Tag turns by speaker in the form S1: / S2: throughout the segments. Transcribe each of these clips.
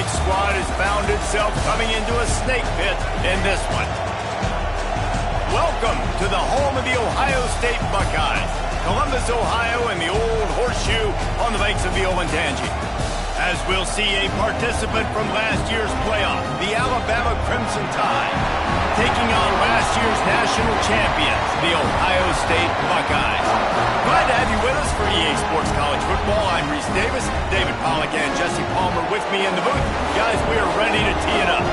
S1: Mike's squad has found itself coming into a snake pit in this one. Welcome to the home of the Ohio State Buckeyes, Columbus, Ohio, and the Old Horseshoe on the banks of the Olentangy. As we'll see a participant from last year's playoff, the Alabama Crimson Tide, taking on last year's national champions, the Ohio State Buckeyes. Glad to have you with us for EA Sports College Football. I'm Reese Davis, David Pollack, and Jesse Palmer with me in the booth. Guys, we are ready to tee it up.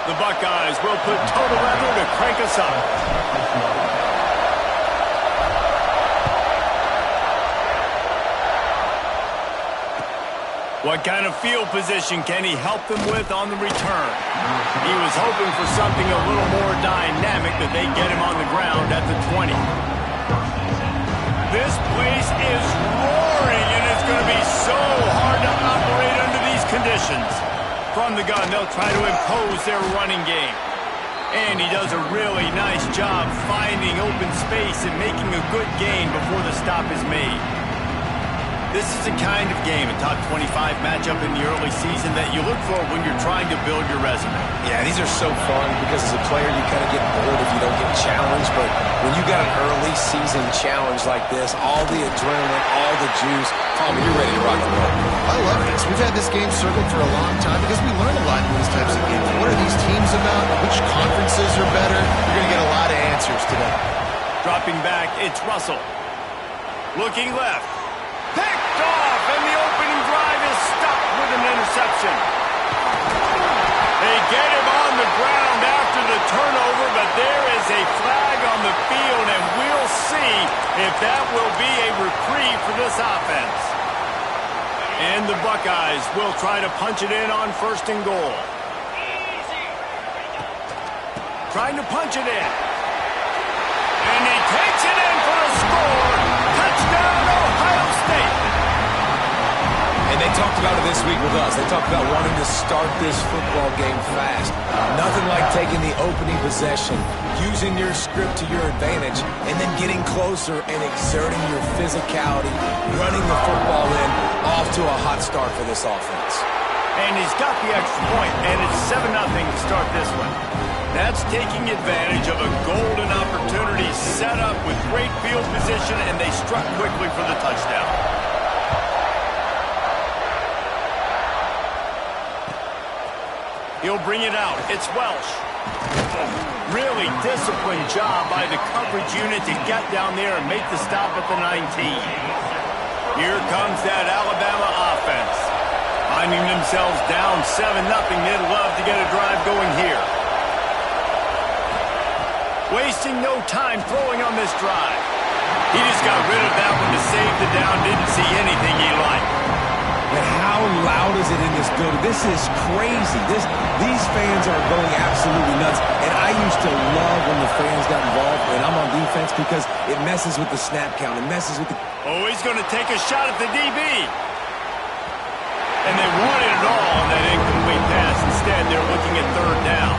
S1: The Buckeyes will put total leather to crank us up. What kind of field position can he help them with on the return? He was hoping for something a little more dynamic that they get him on the ground at the 20. This place is roaring, and it's going to be so hard to operate under these conditions. From the gun, they'll try to impose their running game. And he does a really nice job finding open space and making a good gain before the stop is made. This is the kind of game, a top 25 matchup in the early season, that you look for when you're trying to build your resume.
S2: Yeah, these are so fun because as a player, you kind of get bored if you don't get challenged. But when you got an early season challenge like this, all the adrenaline, all the juice, Palmer, you're ready to rock and roll.
S3: I love this. We've had this game circled for a long time because we learn a lot in these types of games. What are these teams about? Which conferences are better? You're going to get a lot of answers today.
S1: Dropping back, it's Russell. Looking left. Picked off, and the opening drive is stopped with an interception. They get him on the ground after the turnover, but there is a flag on the field, and we'll see if that will be a reprieve for this offense. And the Buckeyes will try to punch it in on 1st and goal. Trying to punch it in. And he takes it in for a score. Touchdown, Ohio State.
S2: And they talked about it this week with us. They talked about wanting to start this football game fast. Nothing like taking the opening possession, using your script to your advantage, and then getting closer and exerting your physicality, running the football in, off to a hot start for this offense.
S1: And he's got the extra point, and it's 7-0 to start this one. That's taking advantage of a golden opportunity set up with great field position, and they struck quickly for the touchdown. He'll bring it out. It's Welsh. Really disciplined job by the coverage unit to get down there and make the stop at the 19. Here comes that Alabama offense. Finding themselves down 7-0, they'd love to get a drive going here. Wasting no time throwing on this drive. He just got rid of that one to save the down. Didn't see anything he liked.
S2: But how loud is it in this building? This is crazy. These fans are going absolutely nuts. And I used to love when the fans got involved when I'm on defense because it messes with the snap count. It messes with the...
S1: Oh, he's going to take a shot at the DB. And they wanted it all on that incomplete pass. Instead, they're looking at 3rd down.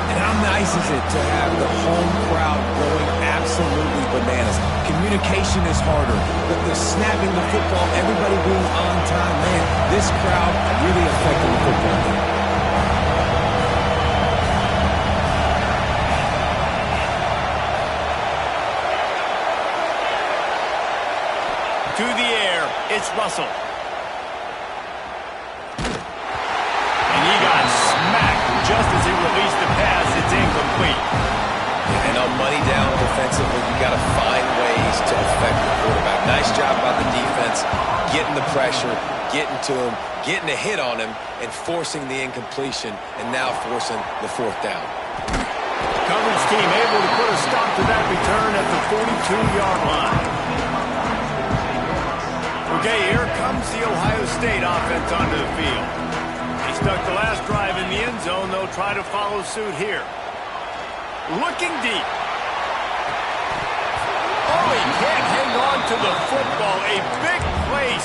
S2: And how nice is it to have the home crowd going absolutely bananas? Communication is harder, but the snapping the football, everybody being on time, man, this crowd really affected the football game.
S1: To the air, it's Russell. And he got smacked just as he released the pass. It's incomplete.
S2: And on money down defensively, you got to find ways to affect the quarterback. Nice job by the defense, getting the pressure, getting to him, getting a hit on him, and forcing the incompletion, and now forcing the 4th down.
S1: Coverage team able to put a stop to that return at the 42-yard line. Okay, here comes the Ohio State offense onto the field. He stuck the last drive in the end zone. They'll try to follow suit here. Looking deep. Oh, he can't hang on to the football. A big play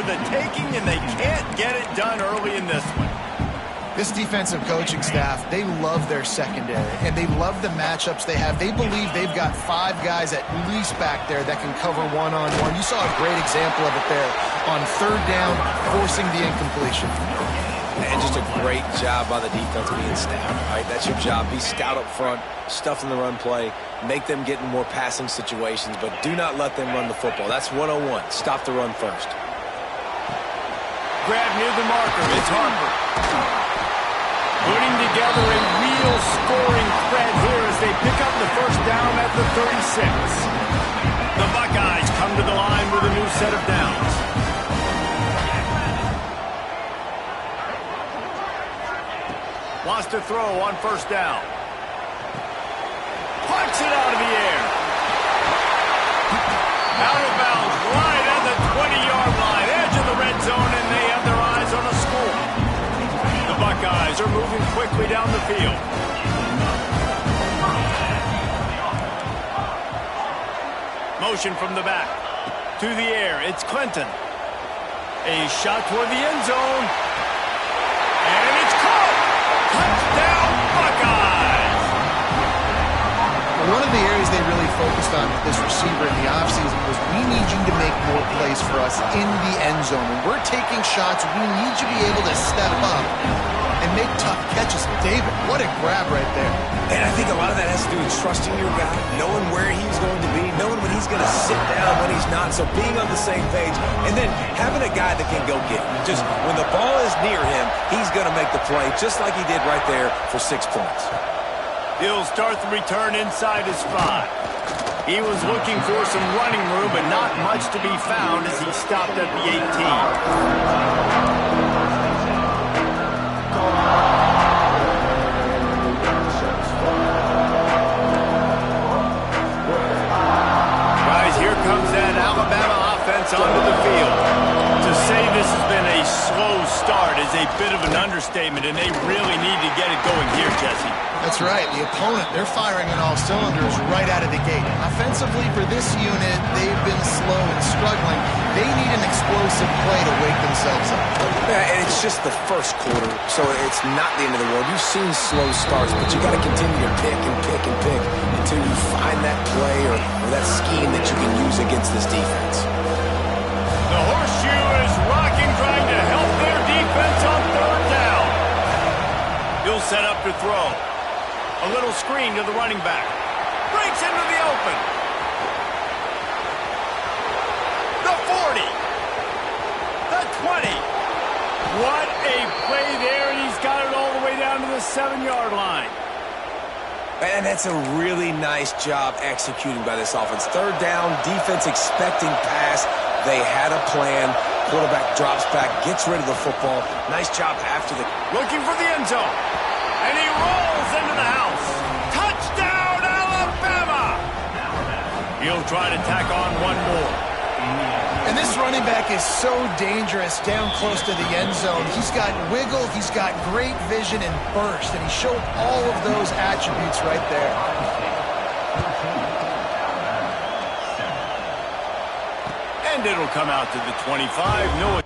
S1: the taking, and they can't get it done early in this one.
S3: This defensive coaching staff, they love their secondary, and they love the matchups they have. They believe they've got 5 guys at least back there that can cover one-on-one. You saw a great example of it there on 3rd down, forcing the incompletion.
S2: And just a great job by the defense being stout, right? That's your job. Be stout up front, stuff in the run play, make them get in more passing situations, but do not let them run the football. That's 101. Stop the run first.
S1: Grab near the marker. It's Harper. Putting together a real scoring threat here as they pick up the first down at the 36. The Buckeyes come to the line with a new set of downs. Wants to throw on first down. Punch it out of the air. Out of bounds, right at the 20-yard line. Edge of the red zone, and they have their eyes on a score. The Buckeyes are moving quickly down the field. Motion from the back. To the air, it's Clinton. A shot toward the end zone. And it's caught! Touchdown, Buckeyes!
S3: One of the areas they really focused on with this receiver in the offseason was, we need you to make more plays for us in the end zone. When we're taking shots, we need you to be able to step up and make tough catches. David, what a grab right there.
S2: And I think a lot of that has to do with trusting your guy, knowing where he's going to be, knowing when he's going to sit down, when he's not, so being on the same page, and then having a guy that can go get it. Just when the ball is near him, he's going to make the play, just like he did right there for 6 points.
S1: He'll start the return inside his 5. He was looking for some running room, but not much to be found as he stopped at the 18. Here comes that Alabama offense onto the field. To say this has been a slow start is a bit of an understatement, and they really need to get it going here, Jesse.
S3: That's right. The opponent, they're firing on all cylinders right out of the gate. Offensively, for this unit, they've been slow and struggling. They need an explosive play to wake themselves up.
S2: Yeah, and it's just the first quarter, so it's not the end of the world. You've seen slow starts, but you got to continue to pick and pick and pick until you find that play or that scheme that you can use against this defense.
S1: The horseshoe is rocking, trying to help their defense on 3rd down. He'll set up to throw. A little screen to the running back. Breaks into the open. The 40. The 20. What a play there, and he's got it all the way down to the 7-yard line.
S2: And that's a really nice job executing by this offense. 3rd down, defense expecting pass. They had a plan. Quarterback drops back, gets rid of the football. Nice job after the...
S1: Looking for the end zone. And he rolls into the house. Touchdown, Alabama! He'll try to tack on one more.
S3: And this running back is so dangerous down close to the end zone. He's got wiggle, he's got great vision and burst, and he showed all of those attributes right there.
S1: And it'll come out to the 25. No.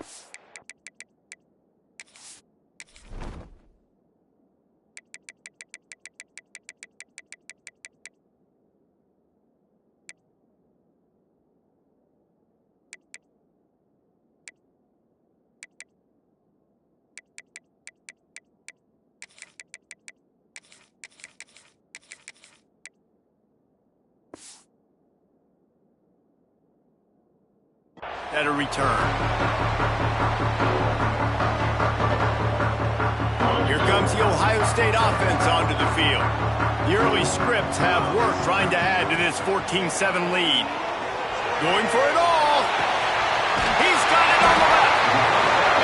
S1: At a return. Here comes the Ohio State offense onto the field. The early scripts have worked trying to add to this 14-7 lead. Going for it all. He's got it on the left.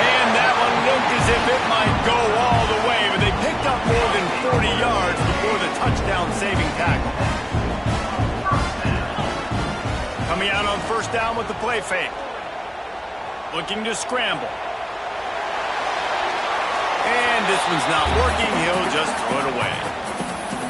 S1: And that one looked as if it might go all the way, but they picked up more than 40 yards before the touchdown-saving tackle. Coming out on first down with the play fake. Looking to scramble. And this one's not working. He'll just throw it away.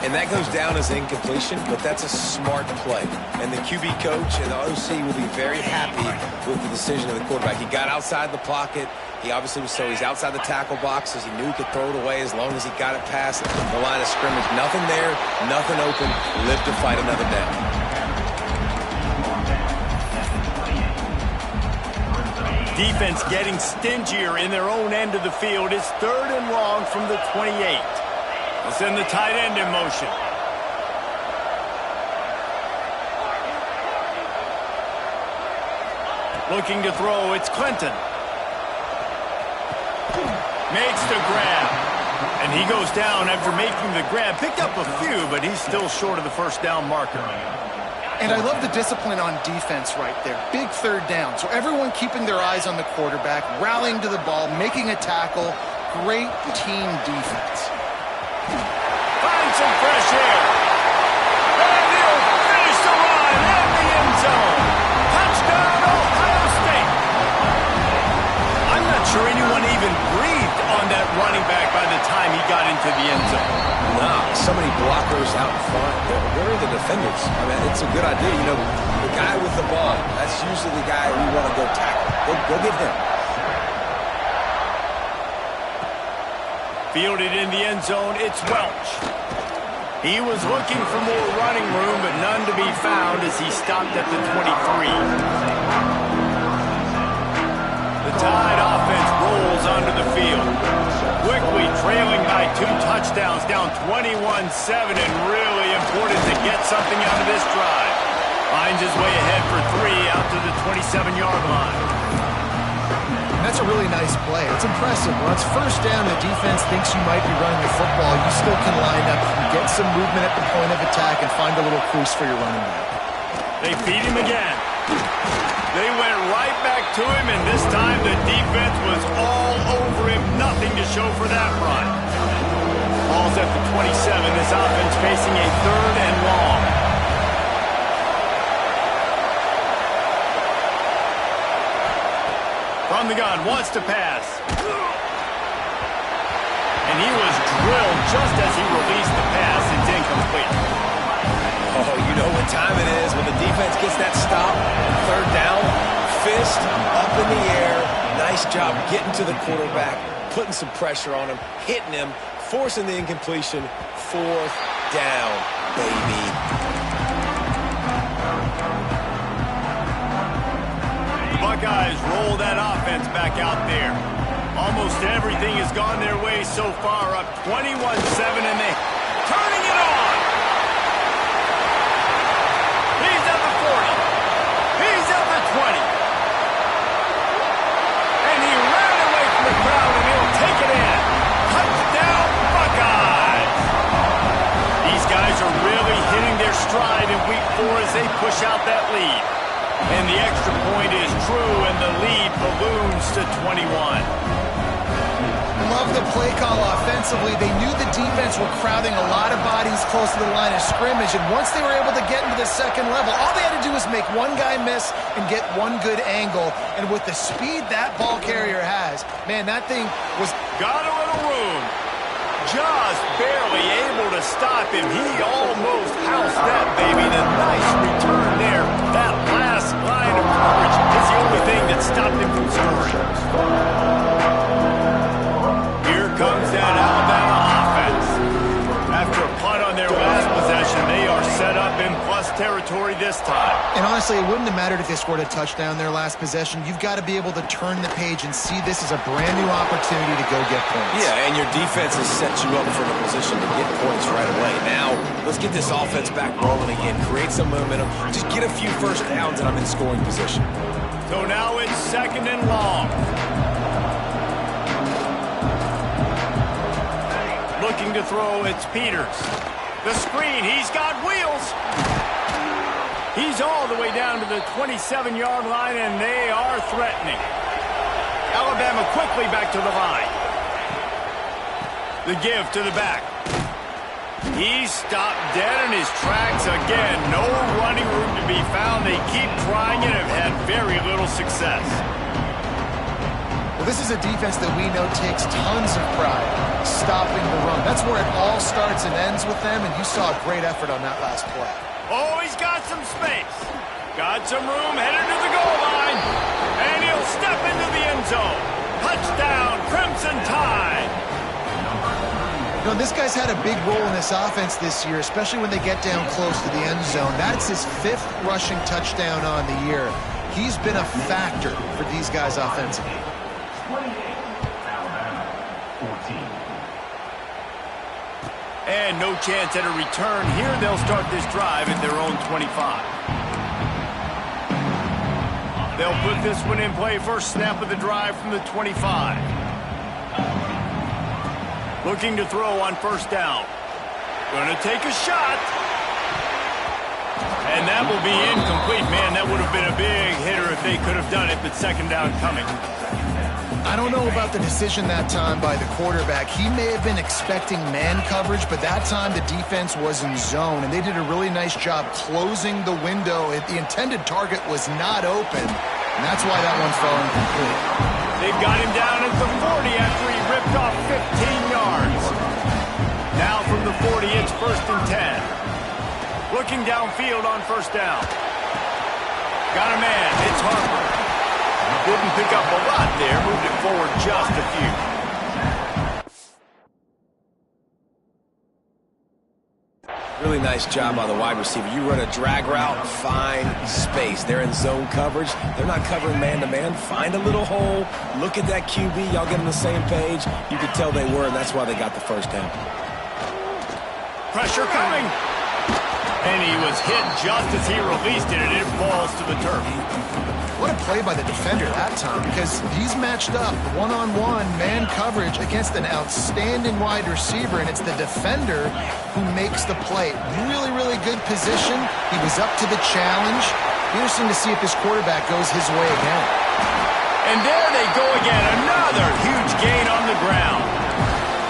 S2: And that goes down as incompletion, but that's a smart play. And the QB coach and the OC will be very happy with the decision of the quarterback. He got outside the pocket. He obviously was he's outside the tackle boxes. He knew he could throw it away as long as he got it past the line of scrimmage. Nothing there, nothing open. Live to fight another down.
S1: Defense getting stingier in their own end of the field. It's 3rd and long from the 28. Let's send the tight end in motion. Looking to throw, it's Clinton. Makes the grab. And he goes down after making the grab. Picked up a few, but he's still short of the first down marker.
S3: And I love the discipline on defense right there. Big 3rd down. So everyone keeping their eyes on the quarterback, rallying to the ball, making a tackle. Great team defense.
S1: Find some fresh air. And he'll finish the run in the end zone. Touchdown, Ohio State. I'm not sure anyone even breathed on that running back by the time he got into the end zone.
S2: Nah, so many blockers out in front. Where are the defenders? I mean, it's a good idea. You know, the guy with the ball, that's usually the guy we want to go tackle. Go get him.
S1: Fielded in the end zone, it's Welch. He was looking for more running room, but none to be found as he stopped at the 23. The Tide offense rolls onto the field. Quickly trailing by 2 touchdowns, down 21-7, and really important to get something out of this drive. Finds his way ahead for 3 out to the 27-yard line.
S3: That's a really nice play. It's impressive. When it's first down, the defense thinks you might be running the football. You still can line up and get some movement at the point of attack and find a little crease for your running back.
S1: They feed him again. They went right back to him, and this time the defense was all over him. Nothing to show for that run. Ball's at the 27. This offense facing a 3rd and long. From the gun, wants to pass. And he was drilled just as he released the pass. It's incomplete.
S2: Oh, you know what time it is when the defense gets that stop. 3rd down, fist up in the air. Nice job getting to the quarterback, putting some pressure on him, hitting him, forcing the incompletion. 4th down, baby.
S1: The Buckeyes roll that offense back out there. Almost everything has gone their way so far, up 21-7, and they turning it on. He's at the 40. He's at the 20. And he ran away from the crowd, and he'll take it in. Touchdown, Buckeyes. These guys are really hitting their stride in week 4 as they push out that lead. And the extra point is true, and the lead balloons to 21.
S3: Love the play call offensively. They knew the defense were crowding a lot of bodies close to the line of scrimmage, and once they were able to get into the 2nd level, all they had to do was make one guy miss and get one good angle. And with the speed that ball carrier has, man, that thing was...
S1: Got a little room. Just barely able to stop him. He almost housed that baby. The nice return there. That last line of coverage is the only thing that stopped him from scoring. Here comes that Alabama offense. After a punt on their last possession, they are set up in plus territory this time.
S3: And honestly, it wouldn't have mattered if they scored a touchdown their last possession. You've got to be able to turn the page and see this as a brand new opportunity to go get points.
S2: Yeah, and your defense has set you up for the position to get points right away. Now, let's get this offense back rolling again. Create some momentum. Just get a few first downs, and I'm in scoring position.
S1: So now it's 2nd and long. Looking to throw, it's Peters. The screen, he's got wheels. He's all the way down to the 27-yard line, and they are threatening. Alabama quickly back to the line. The give to the back. He stopped dead in his tracks again. No running room to be found. They keep trying it and have had very little success.
S3: This is a defense that we know takes tons of pride stopping the run. That's where it all starts and ends with them, and you saw a great effort on that last play.
S1: Oh, he's got some space. Got some room, headed to the goal line. And he'll step into the end zone. Touchdown, Crimson Tide.
S3: You know, this guy's had a big role in this offense this year, especially when they get down close to the end zone. That's his 5th rushing touchdown on the year. He's been a factor for these guys offensively.
S1: And no chance at a return here. They'll start this drive at their own 25. They'll put this one in play. First snap of the drive from the 25. Looking to throw on first down. Gonna take a shot. And that will be incomplete. Man, that would have been a big hitter if they could have done it, but second down coming.
S3: I don't know about the decision that time by the quarterback. He may have been expecting man coverage, but that time the defense was in zone, and they did a really nice job closing the window. The intended target was not open, and that's why that one fell incomplete.
S1: They've got him down at the 40 after he ripped off 15 yards. Now from the 40, it's 1st and 10. Looking downfield on first down. Got a man. It's Harper. Didn't pick up a lot there. Moved it forward just a
S2: few. Really nice job by the wide receiver. You run a drag route, find space. They're in zone coverage. They're not covering man-to-man. Find a little hole. Look at that QB. Y'all get on the same page. You could tell they were, and that's why they got the first down.
S1: Pressure coming. And he was hit just as he released it, and it falls to the turf.
S3: What a play by the defender that time, because he's matched up one-on-one man coverage against an outstanding wide receiver, and it's the defender who makes the play. Really, really good position. He was up to the challenge. Interesting to see if this quarterback goes his way again.
S1: And there they go again. Another huge gain on the ground.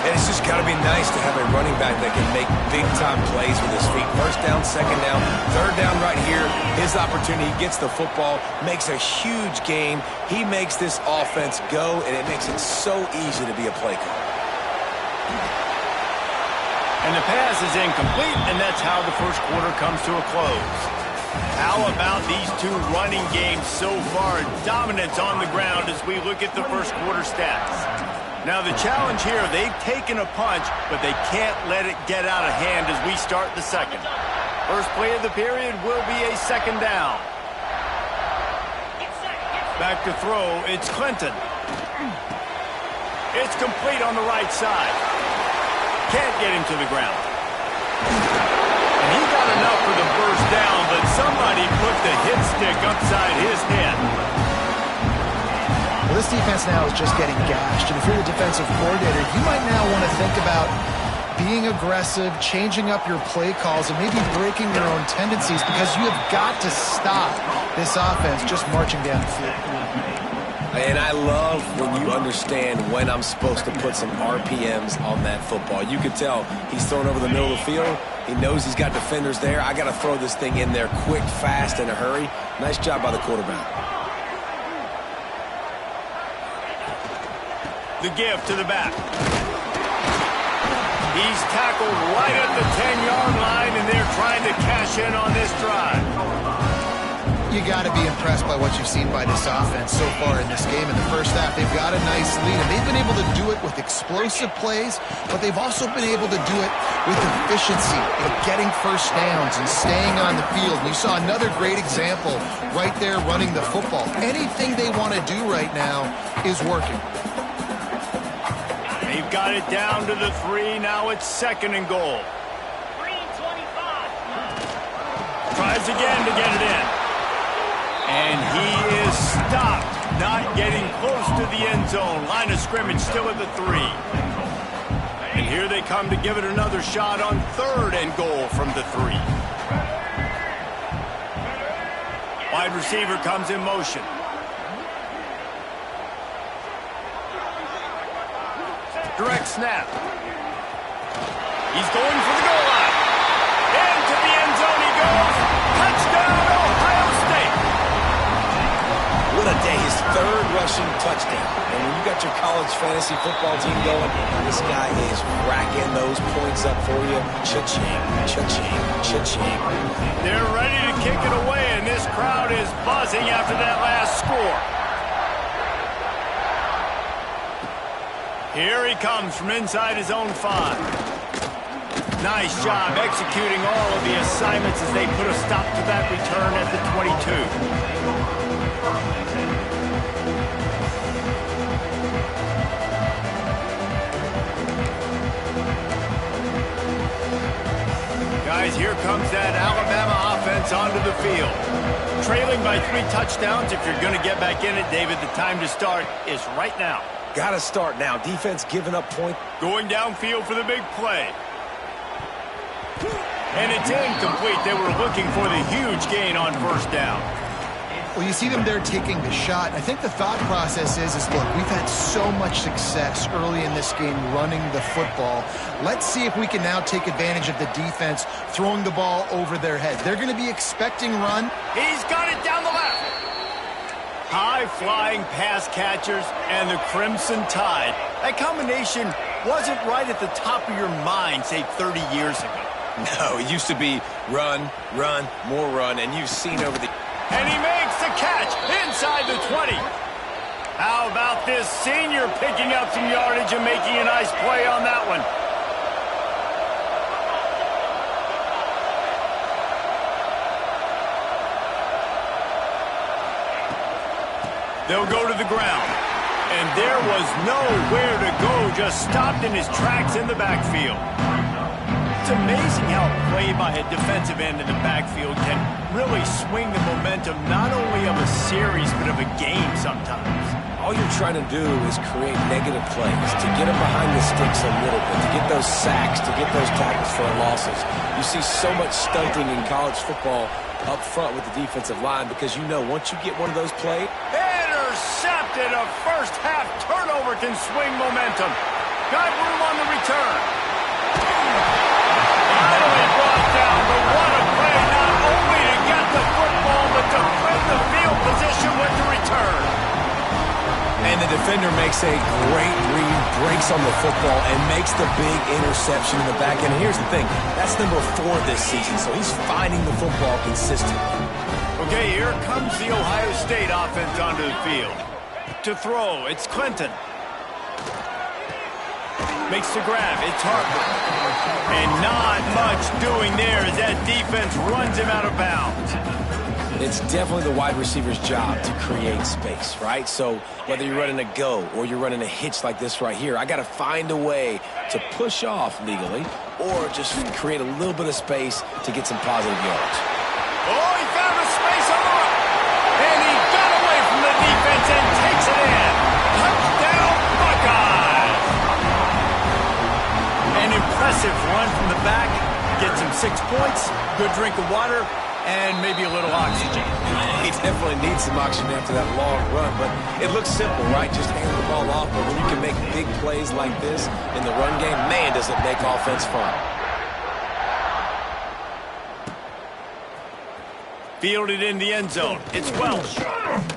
S2: And it's just got to be nice to have a running back that can make big-time plays with his feet. First down, second down, third down right here. His opportunity, he gets the football, makes a huge gain. He makes this offense go, and it makes it so easy to be a play caller.
S1: And the pass is incomplete, and that's how the first quarter comes to a close. How about these two running games so far? Dominance on the ground as we look at the first quarter stats. Now the challenge here, they've taken a punch, but they can't let it get out of hand as we start the second. First play of the period will be a second down. Back to throw, it's Clinton. It's complete on the right side. Can't get him to the ground. And he got enough for the first down, but somebody put the hit stick upside his head.
S3: Well, this defense now is just getting gashed, and if you're the defensive coordinator, you might now want to think about being aggressive, changing up your play calls, and maybe breaking your own tendencies, because you have got to stop this offense just marching down the field.
S2: And I love when you understand when I'm supposed to put some RPMs on that football. You could tell he's throwing over the middle of the field. He knows he's got defenders there. I got to throw this thing in there quick, fast, in a hurry. Nice job by the quarterback.
S1: The give to the back. He's tackled right at the 10-yard line, and they're trying to cash in on this drive.
S3: You got to be impressed by what you've seen by this offense so far in this game. In the first half, they've got a nice lead, and they've been able to do it with explosive plays, but they've also been able to do it with efficiency and getting first downs and staying on the field. And you saw another great example right there running the football. Anything they want to do right now is working.
S1: They've got it down to the 3. Now it's second and goal.
S4: 3:25.
S1: Tries again to get it in. And he is stopped, not getting close to the end zone. Line of scrimmage still at the 3. And here they come to give it another shot on third and goal from the 3. Wide receiver comes in motion. Direct snap. He's going for the goal line. Into the end zone he goes. Touchdown, Ohio State.
S2: What a day his third rushing touchdown. And when you got your college fantasy football team going, this guy is racking those points up for you. Cha-ching, cha-ching, cha-ching.
S1: They're ready to kick it away, and this crowd is buzzing after that last score. Here he comes from inside his own 5. Nice job executing all of the assignments as they put a stop to that return at the 22. Guys, here comes that Alabama offense onto the field. Trailing by 3 touchdowns. If you're going to get back in it, David, the time to start is right now.
S2: Got to start now. Defense giving up points.
S1: Going downfield for the big play. And it's incomplete. They were looking for the huge gain on first down.
S3: Well, you see them there taking the shot. I think the thought process is look, we've had so much success early in this game running the football. Let's see if we can now take advantage of the defense throwing the ball over their head. They're going to be expecting run.
S1: He's got it down the left. High-flying pass catchers and the Crimson Tide. That combination wasn't right at the top of your mind, say, 30 years ago.
S2: No, it used to be run, run, more run, and you've seen over the...
S1: And he makes the catch inside the 20. How about this senior picking up some yardage and making a nice play on that one? They'll go to the ground. And there was nowhere to go, just stopped in his tracks in the backfield. It's amazing how a play by a defensive end in the backfield can really swing the momentum not only of a series but of a game sometimes.
S2: All you're trying to do is create negative plays, to get them behind the sticks a little bit, to get those sacks, to get those tackles for losses. You see so much stunting in college football up front with the defensive line because you know once you get one of those plays...
S1: Intercepted! A first-half turnover can swing momentum. Got room on the return. Finally brought down, but what a play, not only to get the football, but to win the field position with the return.
S2: And the defender makes a great read, breaks on the football, and makes the big interception in the back end. And here's the thing, that's number 4 this season, so he's finding the football consistently.
S1: Okay, here comes the Ohio State offense onto the field. To throw, it's Clinton. Makes the grab, it's Harper. And not much doing there as that defense runs him out of bounds.
S2: It's definitely the wide receiver's job to create space, right? So whether you're running a go or you're running a hitch like this right here, I got to find a way to push off legally or just create a little bit of space to get some positive yards.
S1: Oh, he found a space on the right. And he got away from the defense and takes it in. Touchdown, Buckeyes. An impressive run from the back. Gets him 6 points, good drink of water, and maybe a little oxygen.
S2: He definitely needs some oxygen after that long run, but it looks simple, right? Just hand the ball off, but when you can make big plays like this in the run game, man, does it make offense fun.
S1: Fielded in the end zone. It's Welsh.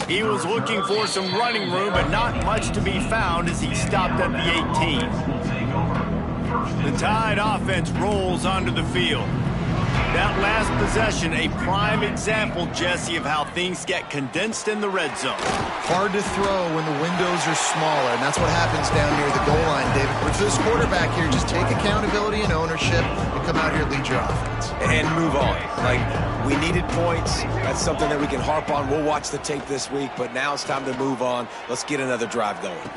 S1: He was looking for some running room, but not much to be found as he stopped at the 18. The Tide offense rolls onto the field. That last possession, a prime example, Jesse, of how things get condensed in the red zone.
S3: Hard to throw when the windows are smaller, and that's what happens down near the goal line, David. But for this quarterback here, just take accountability and ownership and come out here and lead your offense.
S2: And move on. Like, we needed points. That's something that we can harp on. We'll watch the tape this week, but now it's time to move on. Let's get another drive going.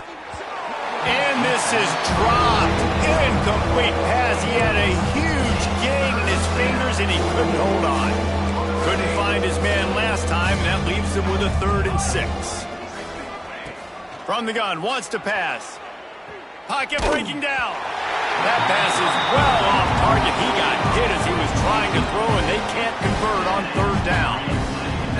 S1: And this is dropped. Incomplete pass. He had a huge gain in his fingers, and he couldn't hold on. Couldn't find his man last time, and that leaves him with a 3rd and 6. From the gun, wants to pass. Pocket breaking down. That pass is well off target. He got hit as he was trying to throw, and they can't convert on 3rd down.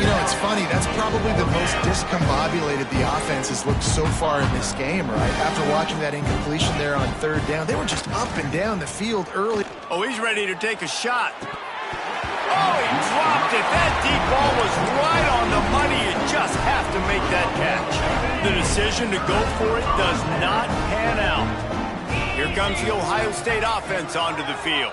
S3: You know, it's funny. That's probably the most discombobulated the offense has looked so far in this game, right? After watching that incompletion there on 3rd down, they were just up and down the field early.
S1: Oh, he's ready to take a shot. Oh, he dropped it. That deep ball was right on the money. You just have to make that catch. the decision to go for it does not pan out. Here comes the Ohio State offense onto the field.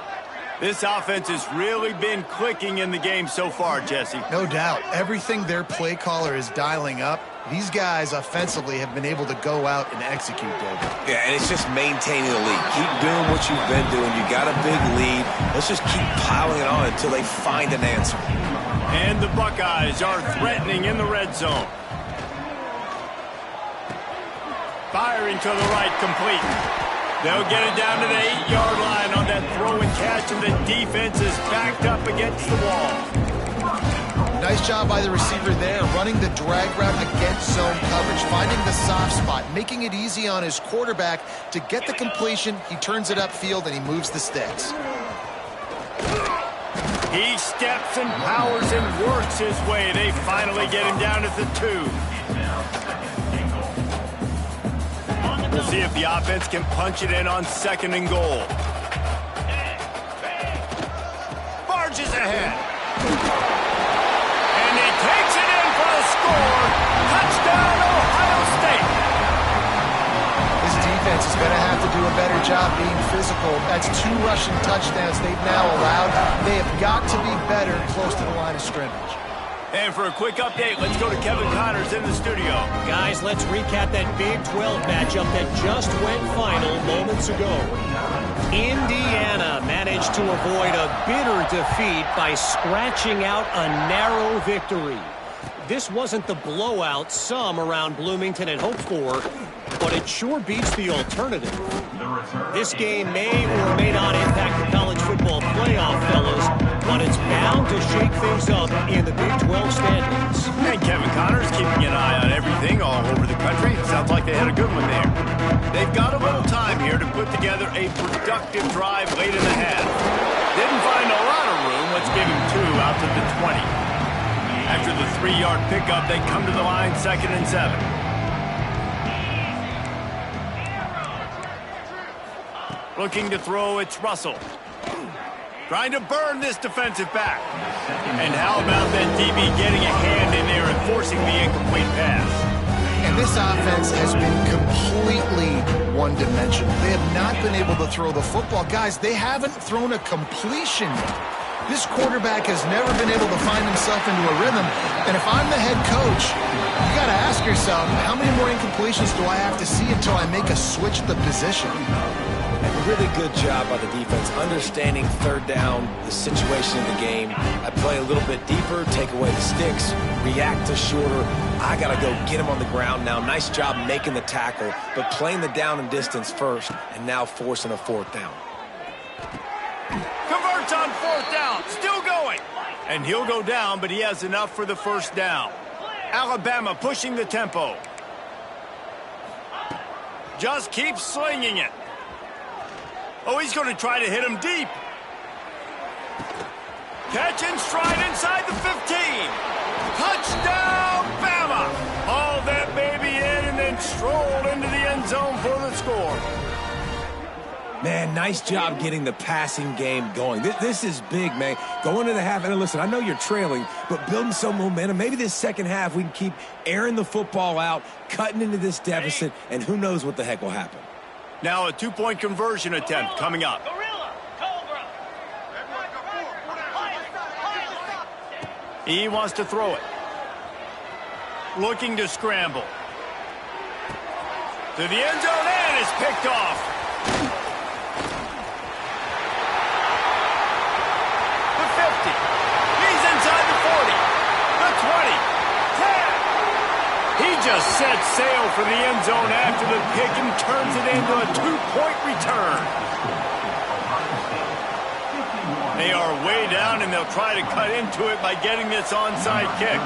S1: This offense has really been clicking in the game so far, Jesse.
S3: No doubt. Everything their play caller is dialing up, these guys offensively have been able to go out and execute, David.
S2: Yeah, and it's just maintaining the lead. Keep doing what you've been doing. You got a big lead. Let's just keep piling it on until they find an answer.
S1: And the Buckeyes are threatening in the red zone. Firing to the right, complete. They'll get it down to the 8-yard line on that throw and catch, and the defense is backed up against the wall.
S3: Nice job by the receiver there, running the drag route against zone coverage, finding the soft spot, making it easy on his quarterback to get the completion. He turns it upfield, and he moves the sticks.
S1: He steps and powers and works his way. They finally get him down at the 2. We'll see if the offense can punch it in on 2nd and goal. Barges ahead. And he takes it in for the score. Touchdown, Ohio State.
S3: This defense is going to have to do a better job being physical. That's 2 rushing touchdowns they've now allowed. They have got to be better close to the line of scrimmage.
S1: And for a quick update, let's go to Kevin Connors in the studio.
S5: Guys, let's recap that Big 12 matchup that just went final moments ago. Indiana managed to avoid a bitter defeat by scratching out a narrow victory. This wasn't the blowout some around Bloomington had hoped for, but it sure beats the alternative. This game may or may not impact the college football playoff, fellas, but it's bound to shake things up in the Big 12 standings.
S1: And Kevin Connors keeping an eye on everything all over the country. Sounds like they had a good one there. They've got a little time here to put together a productive drive late in the half. Didn't find a lot of room. Let's give him 2 out to the 20. After the 3-yard pickup, they come to the line 2nd and 7. Looking to throw, it's Russell. Trying to burn this defensive back. And how about that DB getting a hand in there and forcing the incomplete pass?
S3: And this offense has been completely one-dimensional. They have not been able to throw the football. Guys, they haven't thrown a completion yet. This quarterback has never been able to find himself into a rhythm. And if I'm the head coach, you got to ask yourself, how many more incompletions do I have to see until I make a switch at the position?
S2: And a really good job by the defense, understanding 3rd down, the situation in the game. I play a little bit deeper, take away the sticks, react to shorter. I got to go get him on the ground now. Nice job making the tackle, but playing the down and distance first, and now forcing a 4th down.
S1: Converts on 4th down, still going. And he'll go down, but he has enough for the 1st down. Alabama pushing the tempo. Just keeps slinging it. Oh, he's going to try to hit him deep. Catch and stride inside the 15. Touchdown, Bama. Hauled that baby in and then strolled into the end zone for the score.
S2: Man, nice job getting the passing game going. This is big, man. Going into the half, and listen, I know you're trailing, but building some momentum. Maybe this 2nd half we can keep airing the football out, cutting into this deficit, and who knows what the heck will happen.
S1: Now a 2-point conversion attempt coming up. He wants to throw it. Looking to scramble. To the end zone, and it's picked off. The 50. He's inside the 40. The 20. 10. He just sets sail for the end zone after the pick and turns it into a 2-point return. They are way down, and they'll try to cut into it by getting this onside kick.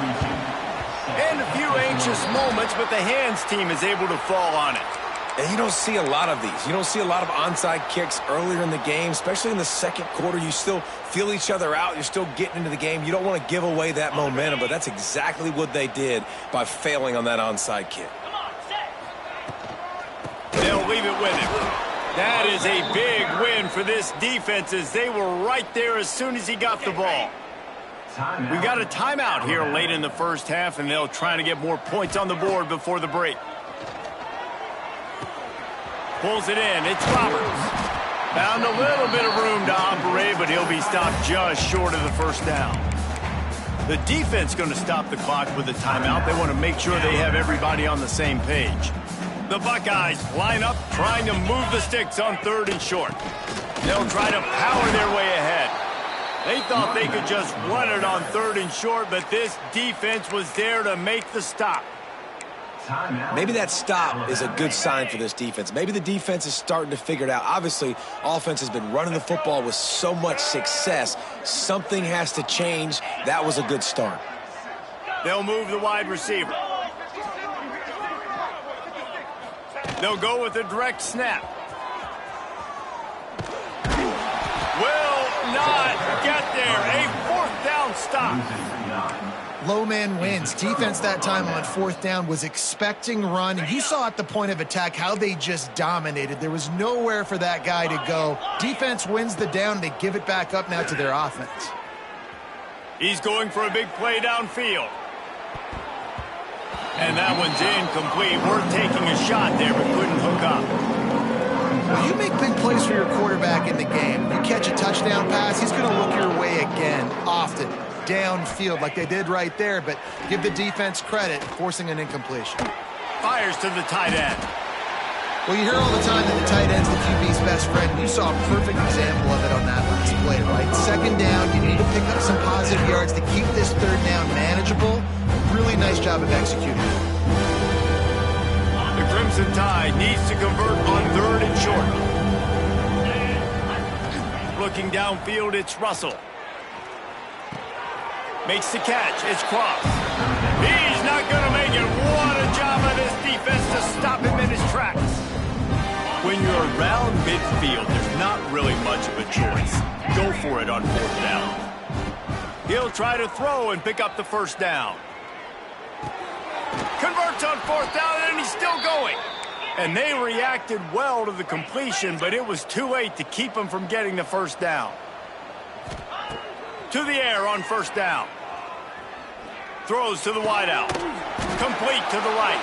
S1: And a few anxious moments, but the hands team is able to fall on it.
S2: And you don't see a lot of these. You don't see a lot of onside kicks earlier in the game, especially in the 2nd quarter. You still feel each other out. You're still getting into the game. You don't want to give away that momentum, but that's exactly what they did by failing on that onside kick.
S1: They'll leave it with him. That is a big win for this defense as they were right there as soon as he got the ball. We got a timeout here late in the first half, and they'll try to get more points on the board before the break. Pulls it in. It's Roberts. Found a little bit of room to operate, but he'll be stopped just short of the first down. The defense going to stop the clock with a timeout. They want to make sure they have everybody on the same page. The Buckeyes line up, trying to move the sticks on 3rd and short. They'll try to power their way ahead. They thought they could just run it on 3rd and short, but this defense was there to make the stop.
S2: Maybe that stop is a good sign for this defense. Maybe the defense is starting to figure it out. Obviously, offense has been running the football with so much success. Something has to change. That was a good start.
S1: They'll move the wide receiver. They'll go with a direct snap. Will not get there. A 4th down stop.
S3: Low man wins. Defense that time on 4th down was expecting run. And you saw at the point of attack how they just dominated. There was nowhere for that guy to go. Defense wins the down. They give it back up now to their offense.
S1: He's going for a big play downfield. And that one's incomplete. Worth taking a shot there, but couldn't hook up.
S3: When you make big plays for your quarterback in the game, you catch a touchdown pass, he's going to look your way again, often, downfield like they did right there, but give the defense credit, forcing an incompletion.
S1: Fires to the tight end.
S3: Well, you hear all the time that the tight end's the QB's best friend. You saw a perfect example of it on that last play, right? 2nd down, you need to pick up some positive yards to keep this 3rd down manageable. Really nice job of executing.
S1: The Crimson Tide needs to convert on 3rd and short. Looking downfield, it's Russell. Makes the catch. It's Cross. He's not going to make it. What a job by this defense to stop him in his tracks. When you're around midfield, there's not really much of a choice. Go for it on 4th down. He'll try to throw and pick up the 1st down. Converts on 4th down, and he's still going. And they reacted well to the completion, but it was too late to keep him from getting the 1st down. To the air on 1st down. Throws to the wideout. Complete to the right.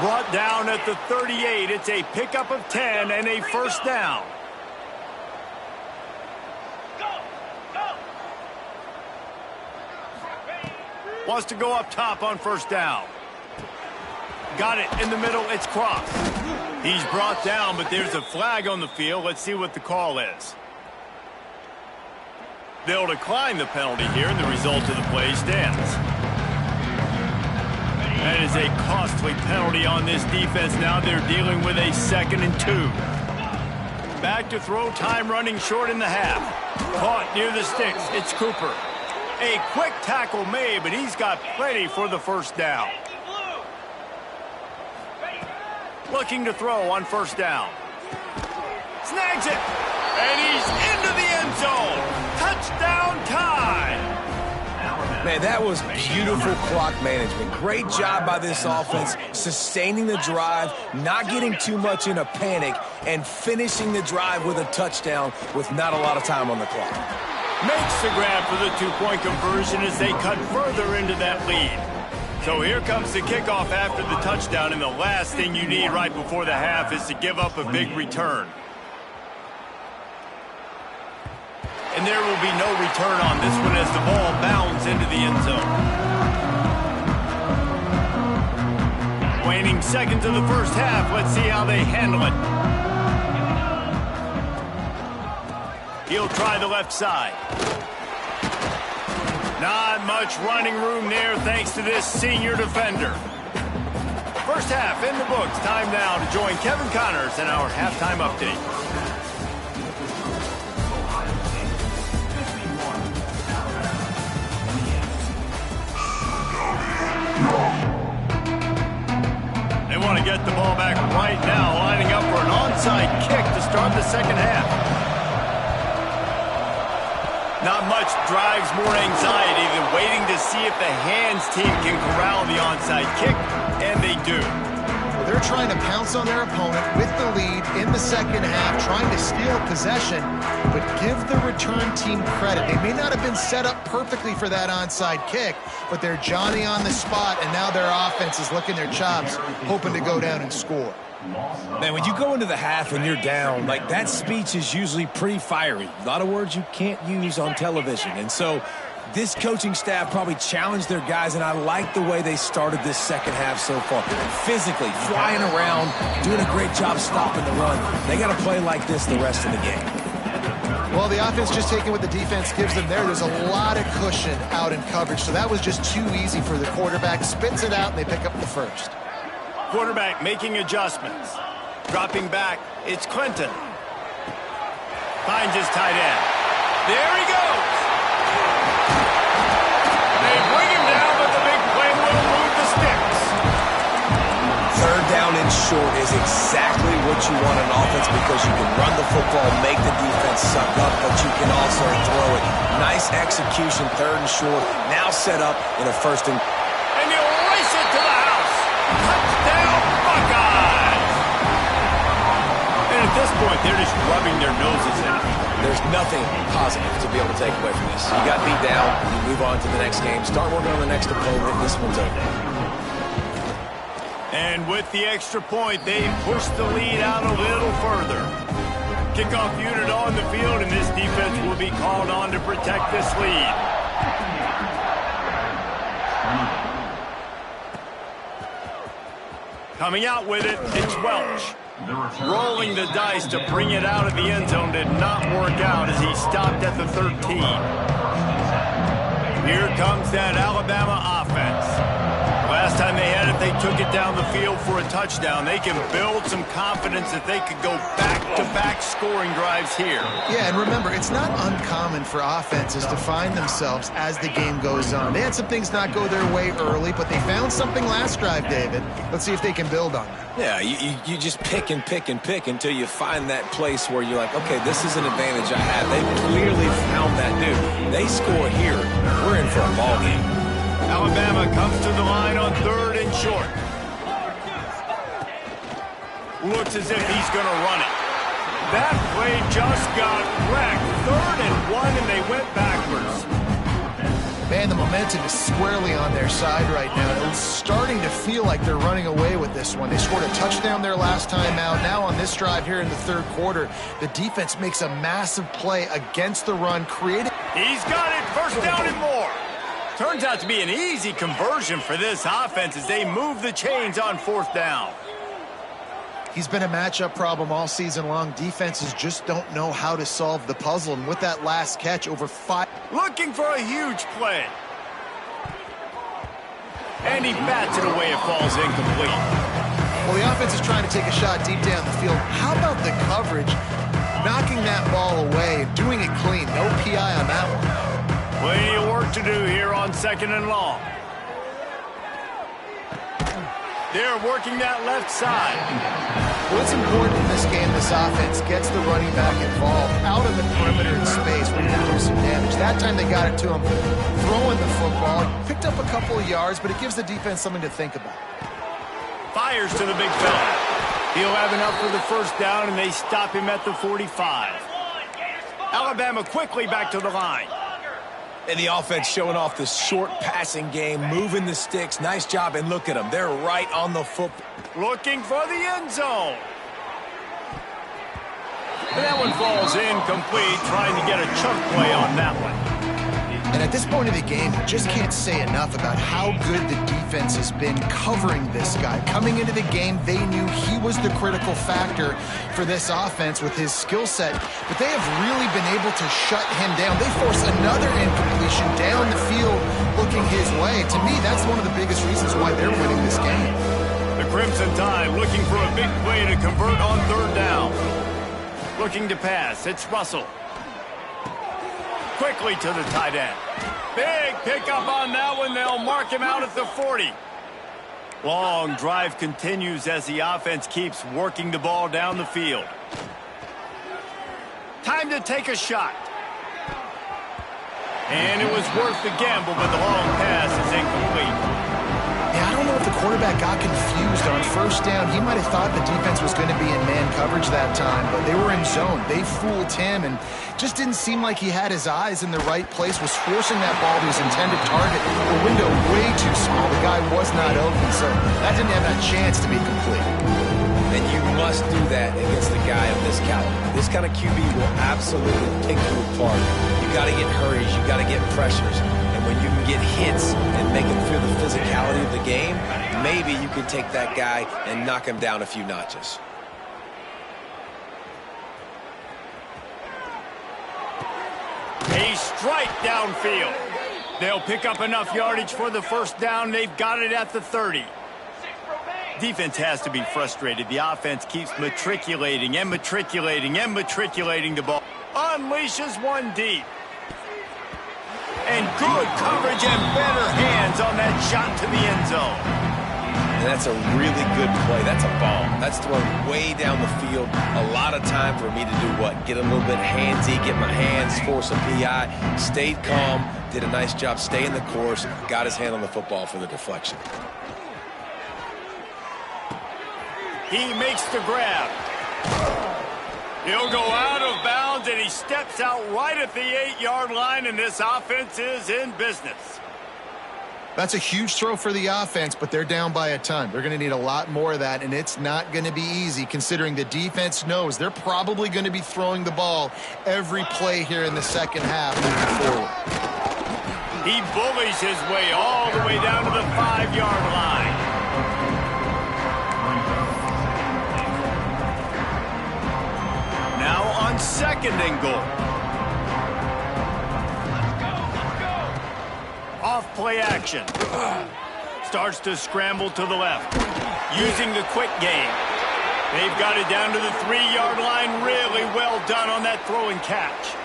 S1: Brought down at the 38. It's a pickup of 10 and a 1st down. Wants to go up top on 1st down. Got it in the middle. It's Cross. He's brought down, but there's a flag on the field. Let's see what the call is. They'll decline the penalty here, and the result of the play stands. That is a costly penalty on this defense. Now they're dealing with a 2nd and 2. Back to throw, time running short in the half. Caught near the sticks. It's Cooper. A quick tackle made, but he's got plenty for the 1st down. Looking to throw on 1st down. Snags it. And he's into the end zone. Touchdown time.
S2: Man, that was beautiful clock management. Great job by this offense, sustaining the drive, not getting too much in a panic, and finishing the drive with a touchdown with not a lot of time on the clock.
S1: Makes the grab for the 2-point conversion as they cut further into that lead. So here comes the kickoff after the touchdown, and the last thing you need right before the half is to give up a big return. And there will be no return on this one as the ball bounds into the end zone. Waning seconds of the first half. Let's see how they handle it. He'll try the left side. Not much running room there thanks to this senior defender. First half in the books. Time now to join Kevin Connors in our halftime update. They want to get the ball back right now, lining up for an onside kick to start the second half. Not much drives more anxiety than waiting to see if the hands team can corral the onside kick, and they do.
S3: Well, they're They're trying to pounce on their opponent with the lead in the second half, trying to steal possession, but give the return team credit. They may not have been set up perfectly for that onside kick, but they're Johnny on the spot, and now their offense is licking their chops, hoping to go down and score.
S2: Man, when you go into the half and you're down, like, that speech is usually pretty fiery. A lot of words you can't use on television. And so this coaching staff probably challenged their guys, and I like the way they started this second half so far. Physically, flying around, doing a great job stopping the run. They got to play like this the rest of the game.
S3: Well, the offense just taking what the defense gives them there. There's a lot of cushion out in coverage, so that was just too easy for the quarterback. Spits it out, and they pick up the first.
S1: Quarterback making adjustments. Dropping back, it's Clinton. Finds his tight end. There he goes. They bring him down, but the big play will move the sticks.
S2: Third down and short is exactly what you want in offense, because you can run the football, make the defense suck up, but you can also throw it. Nice execution, third and short. Now set up in a first and...
S1: And he'll race it to the house. Touchdown, Buckeyes! And at this point, they're just rubbing their noses in it.
S2: There's nothing positive to be able to take away from this. You got beat down, you move on to the next game, start working on the next opponent, this one's over.
S1: And with the extra point, they push the lead out a little further. Kickoff unit on the field, and this defense will be called on to protect this lead. Coming out with it, it's Welch. Rolling the dice to bring it out of the end zone did not work out as he stopped at the 13. Here comes that Alabama offense. Last time they had it, they took it down the field for a touchdown. They can build some confidence that they could go back-to-back scoring drives here.
S3: Yeah, and remember, it's not uncommon for offenses to find themselves as the game goes on. They had some things not go their way early, but they found something last drive, David. Let's see if they can build on that.
S2: Yeah, you just pick and pick and pick until you find that place where you're like, okay, this is an advantage I have. They clearly found that dude. They score here, we're in for a ball game.
S1: Alabama comes to the line on third and short. Looks as if he's going to run it. That play just got wrecked. 3rd and 1, and they went backwards.
S3: Man, the momentum is squarely on their side right now. It's starting to feel like they're running away with this one. They scored a touchdown their last time out. Now on this drive here in the third quarter, the defense makes a massive play against the run, creating...
S1: He's got it, first down and more. Turns out to be an easy conversion for this offense as they move the chains on 4th down.
S3: He's been a matchup problem all season long. Defenses just don't know how to solve the puzzle. And with that last catch, over 5...
S1: Looking for a huge play. And he bats it away. It falls incomplete.
S3: Well, the offense is trying to take a shot deep down the field. How about the coverage? Knocking that ball away and doing it clean. No PI on that one.
S1: Plenty of work to do here on 2nd and long. They're working that left side.
S3: Well, it's important in this game this offense gets the running back involved out of the perimeter in space where you can do some damage. That time they got it to him throwing the football. Picked up a couple of yards, but it gives the defense something to think about.
S1: Fires to the big fella. He'll have enough for the first down, and they stop him at the 45. Alabama quickly back to the line.
S2: And the offense showing off the short passing game, moving the sticks. Nice job, and look at them. They're right on the football.
S1: Looking for the end zone. And that one falls incomplete, trying to get a chunk play on that one.
S3: And at this point of the game, you just can't say enough about how good the defense has been covering this guy. Coming into the game, they knew he was the critical factor for this offense with his skill set, but they have really been able to shut him down. They force another incompletion down the field looking his way. To me, that's one of the biggest reasons why they're winning this game.
S1: The Crimson Tide looking for a big play to convert on 3rd down. Looking to pass, it's Russell. Quickly to the tight end. Big pickup on that one. They'll mark him out at the 40. Long drive continues as the offense keeps working the ball down the field. Time to take a shot. And it was worth the gamble, but the long pass is incomplete.
S3: Yeah, I don't know if the quarterback got confused on first down. He might have thought the defense was going to be in man coverage that time, but they were in zone. They fooled him and just didn't seem like he had his eyes in the right place, was forcing that ball to his intended target. The window way too small. The guy was not open, so that didn't have that chance to be complete.
S2: And you must do that against a guy of this caliber. This kind of QB will absolutely pick you apart. You got to get hurries. You got to get pressures. And when you can get hits and make him feel the physicality of the game, maybe you can take that guy and knock him down a few notches.
S1: A strike downfield. They'll pick up enough yardage for the first down. They've got it at the 30. Defense has to be frustrated. The offense keeps matriculating and matriculating and matriculating the ball. Unleashes one deep. And good coverage and better hands on that shot to the end zone.
S2: And that's a really good play. That's a ball. That's thrown way down the field. A lot of time for me to do what? Get a little bit handsy, get my hands, force a PI. Stayed calm, did a nice job staying the course, got his hand on the football for the deflection.
S1: He makes the grab. He'll go out of bounds, and he steps out right at the 8-yard line, and this offense is in business.
S3: That's a huge throw for the offense, but they're down by a ton. They're going to need a lot more of that, and it's not going to be easy considering the defense knows they're probably going to be throwing the ball every play here in the second half moving forward.
S1: He bullies his way all the way down to the 5-yard line. Now on second and goal. Off play action. Starts to scramble to the left. Using the quick game. They've got it down to the 3-yard line. Really well done on that throw and catch.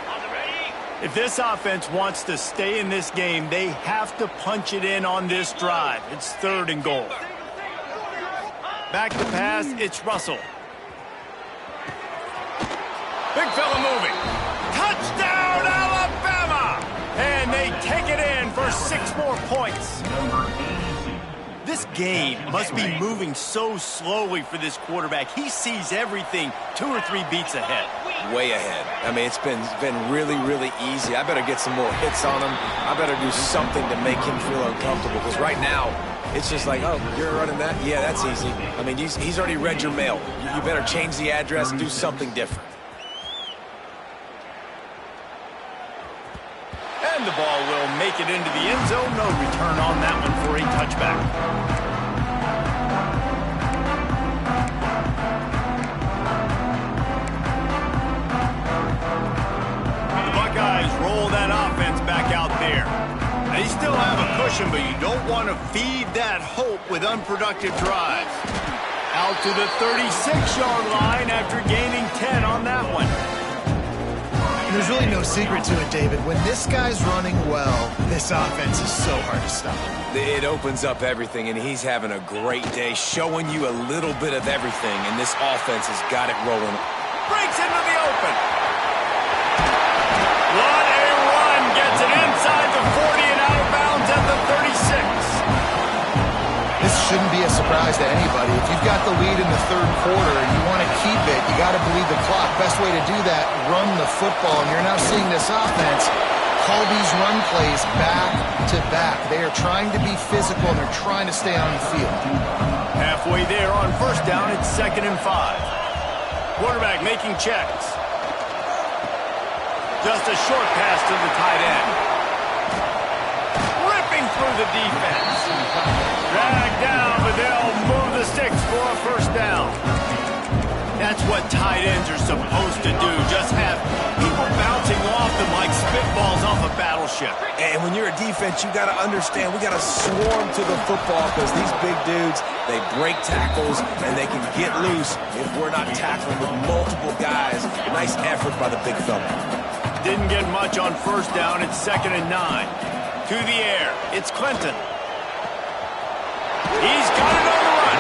S1: If this offense wants to stay in this game, they have to punch it in on this drive. It's third and goal. Back to pass, it's Russell. Big fella moving. Touchdown, Alabama! And they take it in for 6 more points. This game must be moving so slowly for this quarterback. He sees everything 2 or 3 beats ahead.
S2: Way ahead. I mean, it's been really, really easy. I better get some more hits on him. I better do something to make him feel uncomfortable. Because right now, it's just like, oh, you're running that? Yeah, that's easy. I mean, he's already read your mail. You better change the address and do something different.
S1: And the ball will make it into the end zone. No return on that one for a touchback. The Buckeyes roll that offense back out there. They still have a cushion, but you don't want to feed that hope with unproductive drives. Out to the 36-yard line after gaining 10 on that one.
S3: There's really no secret to it, David. When this guy's running well, this offense is so hard to stop.
S2: It opens up everything, and he's having a great day, showing you a little bit of everything, and this offense has got it rolling.
S1: Breaks into the open. What a run. Gets it inside the 40 and out of bounds at the 36.
S3: This shouldn't be a surprise to anybody. If you've got the lead in the third quarter and you want to keep it, you got to bleed the clock. Best way to do that, run the football. And you're now seeing this offense call these run plays back to back. They are trying to be physical, and they're trying to stay on the field.
S1: Halfway there on first down, it's 2nd and 5. Quarterback making checks. Just a short pass to the tight end. Ripping through the defense. Dragged down, but they'll move the sticks for a first down. That's what tight ends are supposed to do. Just have people bouncing off them like spitballs off a battleship.
S2: And when you're a defense, you got to understand, we got to swarm to the football because these big dudes, they break tackles and they can get loose if we're not tackling with multiple guys. Nice effort by the big fella.
S1: Didn't get much on first down. It's 2nd and 9. To the air. It's Clinton. He's got it on the run.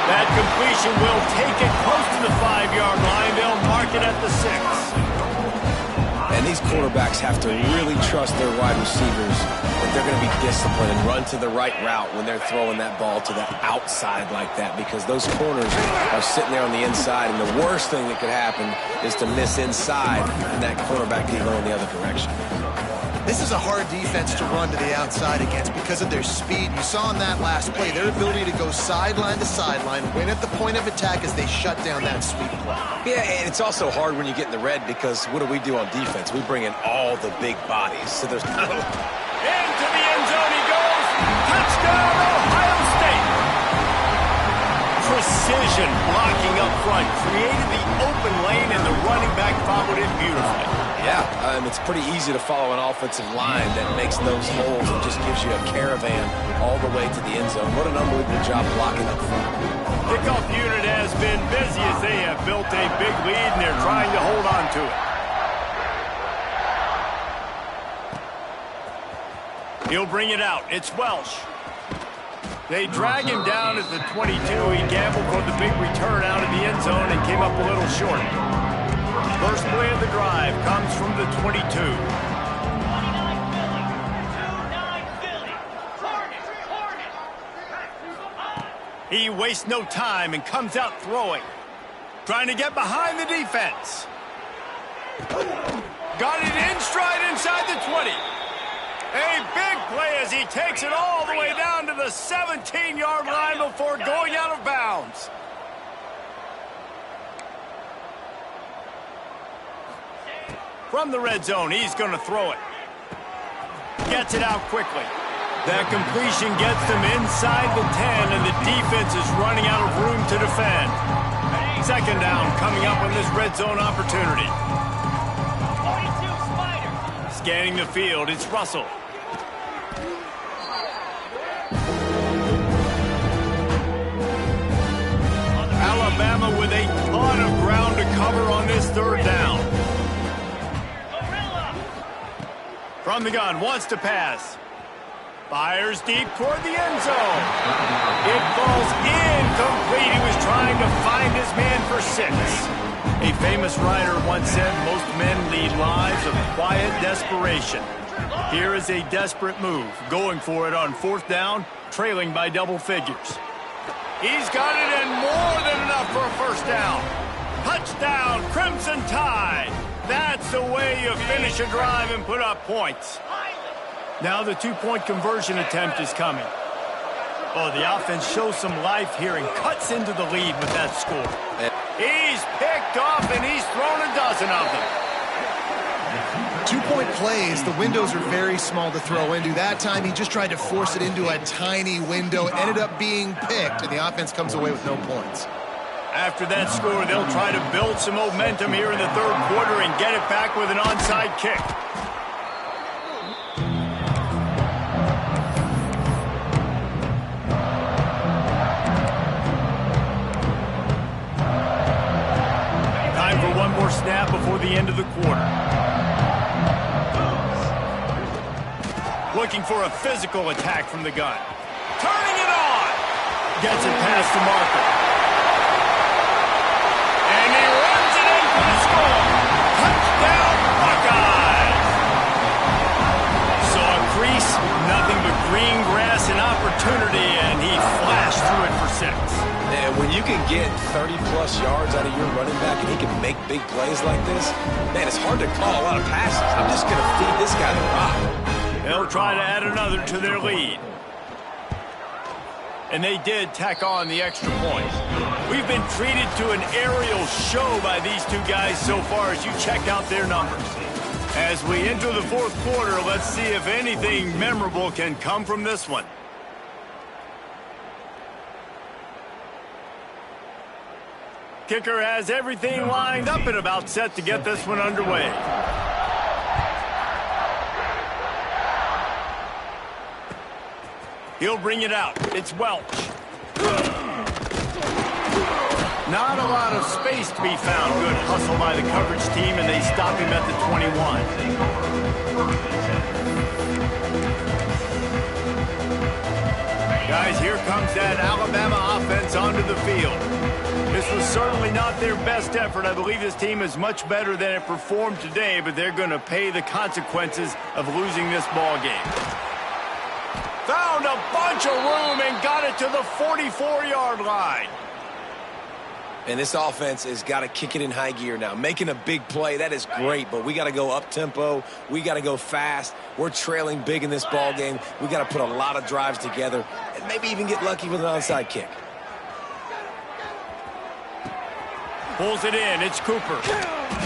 S1: That completion will take it close to the 5-yard line. They'll mark it at the 6.
S2: And these quarterbacks have to really trust their wide receivers that they're going to be disciplined and run to the right route when they're throwing that ball to the outside like that, because those corners are sitting there on the inside, and the worst thing that could happen is to miss inside and that quarterback can go in the other direction.
S3: This is a hard defense to run to the outside against because of their speed. You saw in that last play their ability to go sideline to sideline, win at the point of attack as they shut down that sweep play.
S2: Yeah, and it's also hard when you get in the red because what do we do on defense? We bring in all the big bodies. So there's no...
S1: Into the end zone he goes. Touchdown, Ohio State. Precision blocking up front created the open lane, and the running back followed it beautifully.
S2: Yeah, it's pretty easy to follow an offensive line that makes those holes and just gives you a caravan all the way to the end zone. What an unbelievable job blocking up front.
S1: Kickoff unit has been busy as they have built a big lead, and they're trying to hold on to it. He'll bring it out. It's Welsh. They drag him down at the 22. He gambled for the big return out of the end zone and came up a little short. First play of the drive comes from the 22.
S4: 29 Philly. Hornet.
S1: He wastes no time and comes out throwing. Trying to get behind the defense. Got it in stride inside the 20. A big play as he takes it all the way down to the 17-yard line before going out of bounds. From the red zone, he's going to throw it. Gets it out quickly. That completion gets them inside the 10, and the defense is running out of room to defend. Second down coming up on this red zone opportunity.
S4: 42 Spider.
S1: Scanning the field, it's Russell. Alabama with a ton of ground to cover on this third down. From the gun, wants to pass. Fires deep toward the end zone. It falls incomplete. He was trying to find his man for 6. A famous writer once said most men lead lives of quiet desperation. Here is a desperate move, going for it on fourth down, trailing by double figures. He's got it and more than enough for a first down. Touchdown, Crimson Tide. That's the way you finish a drive and put up points. Now the two-point conversion attempt is coming. Oh, the offense shows some life here and cuts into the lead with that score. He's picked off and he's thrown a dozen of them.
S3: 2-point plays, the windows are very small to throw into. That time he just tried to force it into a tiny window, ended up being picked, and the offense comes away with no points.
S1: After that score, they'll try to build some momentum here in the third quarter and get it back with an onside kick. Time for one more snap before the end of the quarter. Looking for a physical attack from the gun. Turning it on. Gets it past the marker. And he runs it in for the score. Touchdown, Buckeyes. Saw a crease, nothing but green grass and opportunity, and he flashed through it for 6.
S2: And when you can get 30-plus yards out of your running back and he can make big plays like this, man, it's hard to call a lot of passes. I'm just going to feed this guy the rock.
S1: They'll try to add another to their lead. And they did tack on the extra point. We've been treated to an aerial show by these two guys so far as you check out their numbers. As we enter the fourth quarter, let's see if anything memorable can come from this one. Kicker has everything lined up and about set to get this one underway. He'll bring it out. It's Welch. Not a lot of space to be found. Good hustle by the coverage team, and they stop him at the 21. Guys, here comes that Alabama offense onto the field. This was certainly not their best effort. I believe this team is much better than it performed today, but they're going to pay the consequences of losing this ball game. Found a bunch of room and got it to the 44-yard line.
S2: And this offense has got to kick it in high gear now. Making a big play, that is great, but we got to go up-tempo. We got to go fast. We're trailing big in this ball game. We got to put a lot of drives together and maybe even get lucky with an onside kick.
S1: Pulls it in. It's Cooper.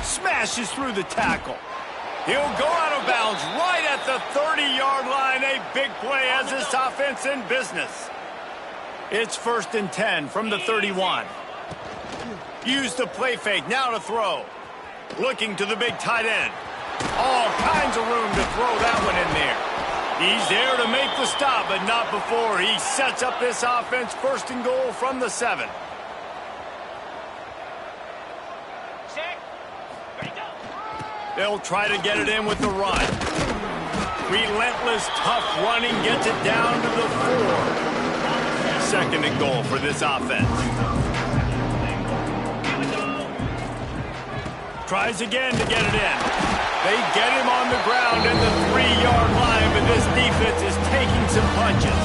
S1: Smashes through the tackle. He'll go out of bounds right at the 30-yard line. A big play has this offense in business. It's 1st and 10 from the 31. Use the play fake, now to throw. Looking to the big tight end. All kinds of room to throw that one in there. He's there to make the stop, but not before he sets up this offense. 1st and goal from the 7.
S4: Check. Ready, go.
S1: They'll try to get it in with the run. Relentless, tough running gets it down to the 4. 2nd and goal for this offense. Tries again to get it in. They get him on the ground at the 3-yard line, but this defense is taking some punches.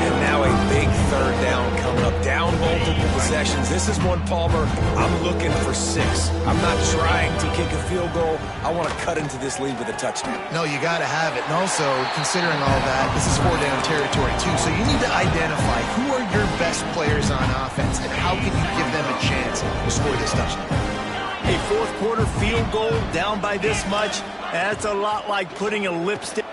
S2: And now a big 3rd down coming up. Down multiple possessions. This is one, Palmer, I'm looking for 6. I'm not trying to kick a field goal. I want to cut into this lead with a touchdown.
S3: No, you got to have it. And also, considering all that, this is 4-down territory, too. So you need to identify who are your best players on offense and how can you give them a chance to score this touchdown.
S1: A 4th quarter field goal down by this much, that's a lot like putting a lipstick.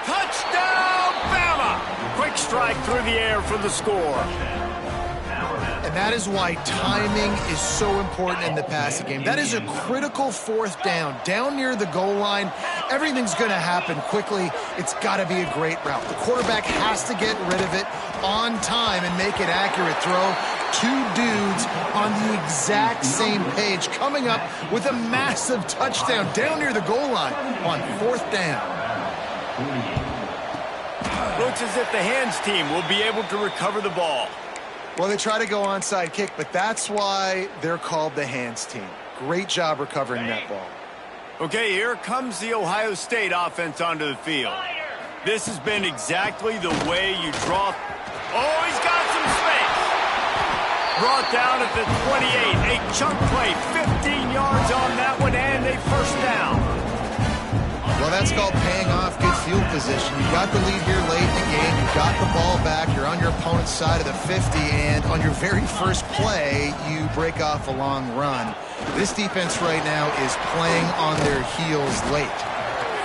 S1: Touchdown, Bama! Quick strike through the air for the score.
S3: And that is why timing is so important in the passing game. That is a critical 4th down. Down near the goal line, everything's going to happen quickly. It's got to be a great route. The quarterback has to get rid of it on time and make it accurate throw. 2 dudes on the exact same page coming up with a massive touchdown down near the goal line on 4th down.
S1: Looks as if the hands team will be able to recover the ball.
S3: Well, they try to go onside kick, but that's why they're called the hands team. Great job recovering that ball.
S1: Okay, here comes the Ohio State offense onto the field. This has been exactly the way you draw. Oh, he's got some space. Brought down at the 28. A chunk play, 15 yards on that one, and a 1st down.
S3: Well, that's called paying off good field position. You got the lead here late in the game. You got the ball back. You're on your opponent's side of the 50, and on your very first play, you break off a long run. This defense right now is playing on their heels late.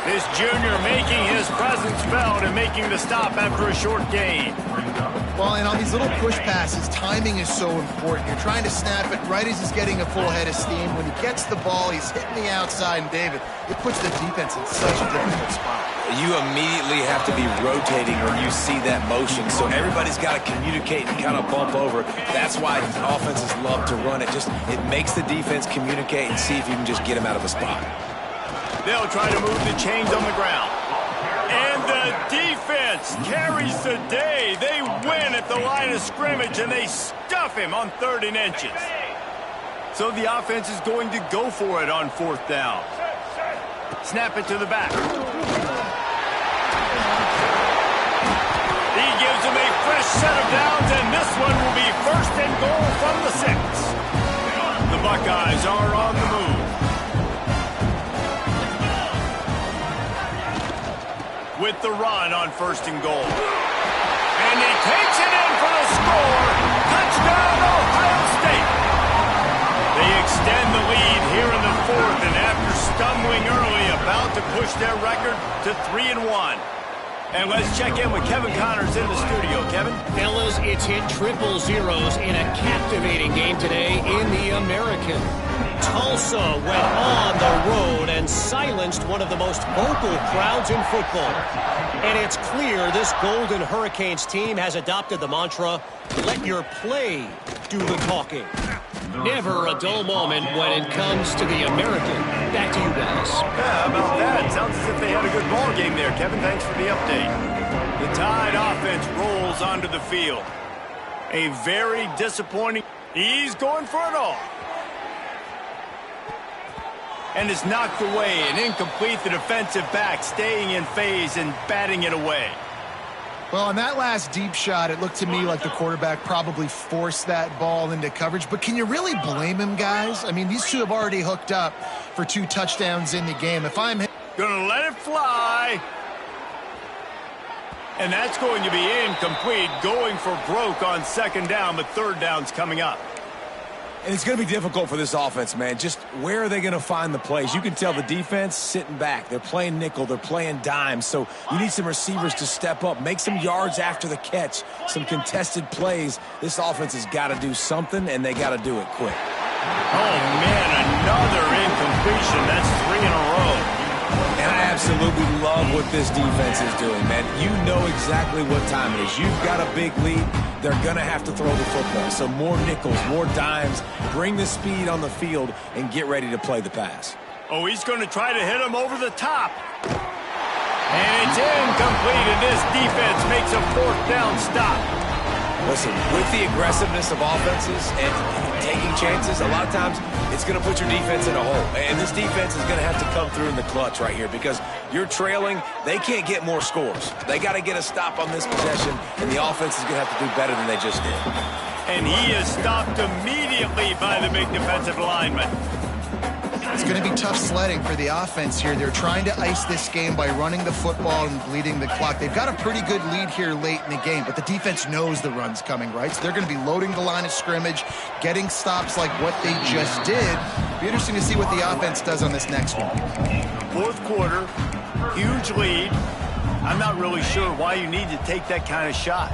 S1: This junior making his presence felt and making the stop after a short gain.
S3: Well, and on these little push passes, timing is so important. You're trying to snap it right as he's getting a full head of steam. When he gets the ball, he's hitting the outside, and David, it puts the defense in such a difficult spot.
S2: You immediately have to be rotating when you see that motion, so everybody's got to communicate and kind of bump over. That's why offenses love to run it. It makes the defense communicate and see if you can just get him out of a spot.
S1: They'll try to move the chains on the ground. And the defense carries the day. They win at the line of scrimmage, and they stuff him on 3rd and inches. So the offense is going to go for it on 4th down. Snap it to the back. He gives him a fresh set of downs, and this one will be 1st and goal from the 6. The Buckeyes are on the move. With the run on 1st and goal. And he takes it in for the score. Touchdown, Ohio State. They extend the lead here in the 4th, and after stumbling early, about to push their record to 3-1. And let's check in with Kevin Connors in the studio. Kevin?
S5: Fellas, it's hit triple zeros in a captivating game today in the American. Tulsa went on the road and silenced one of the most vocal crowds in football. And it's clear this Golden Hurricanes team has adopted the mantra, let your play do the talking. Never a dull moment when it comes to the American. Back to you guys.
S1: Yeah, how about that? Sounds as if they had a good ball game there, Kevin. Thanks for the update. The Tide offense rolls onto the field. A very disappointing. He's going for it all. and is knocked away and incomplete. The defensive back staying in phase and batting it away.
S3: Well, on that last deep shot, it looked to me like the quarterback probably forced that ball into coverage. But can you really blame him, guys? I mean, these two have already hooked up for 2 touchdowns in the game. If I'm
S1: gonna let it fly. And that's going to be incomplete, going for broke on 2nd down, but 3rd down's coming up.
S2: And it's going to be difficult for this offense, man. Just where are they going to find the plays? You can tell the defense sitting back. They're playing nickel. They're playing dime. So you need some receivers to step up, make some yards after the catch, some contested plays. This offense has got to do something, and they got to do it quick.
S1: Oh, man, another incompletion. That's 3 in a row.
S2: And I absolutely love what this defense is doing, man. You know exactly what time it is. You've got a big lead. They're going to have to throw the football. So more nickels, more dimes. Bring the speed on the field and get ready to play the pass.
S1: Oh, he's going to try to hit him over the top. And it's incomplete, and this defense makes a 4th down stop.
S2: Listen, with the aggressiveness of offenses and taking chances, a lot of times it's going to put your defense in a hole. And this defense is going to have to come through in the clutch right here because you're trailing. They can't get more scores. They got to get a stop on this possession, and the offense is going to have to do better than they just did.
S1: And he is stopped immediately by the big defensive lineman.
S3: It's going to be tough sledding for the offense here. They're trying to ice this game by running the football and bleeding the clock. They've got a pretty good lead here late in the game, but the defense knows the run's coming, right? So they're going to be loading the line of scrimmage, getting stops like what they just did. Be interesting to see what the offense does on this next one.
S1: 4th quarter, huge lead. I'm not really sure why you need to take that kind of shot.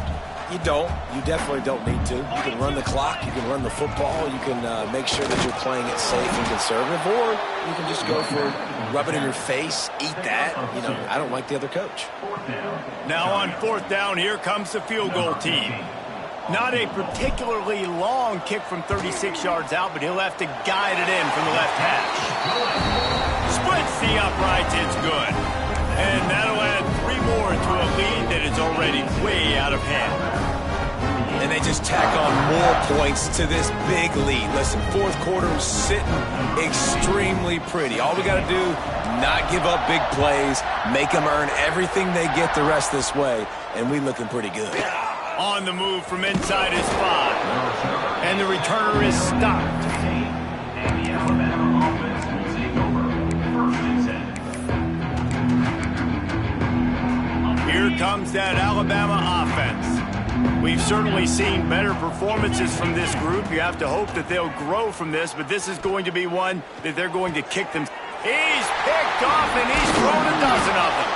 S2: You don't. You definitely don't need to. You can run the clock. You can run the football. You can make sure that you're playing it safe and conservative, or you can just go for rub it in your face, eat that. You know, I don't like the other coach.
S1: Now on 4th down, here comes the field goal team. Not a particularly long kick from 36 yards out, but he'll have to guide it in from the left hash. Splits the uprights. It's good. And that'll add 3 more to a lead that is already way out of hand.
S2: And they just tack on more points to this big lead. Listen, 4th quarter is sitting extremely pretty. All we got to do, not give up big plays, make them earn everything they get the rest this way, and we looking pretty good.
S1: On the move from inside his 5. And the returner is stopped. Here comes that Alabama offense. We've certainly seen better performances from this group. You have to hope that they'll grow from this, but this is going to be one that they're going to kick them. He's picked off, and he's thrown a dozen of them.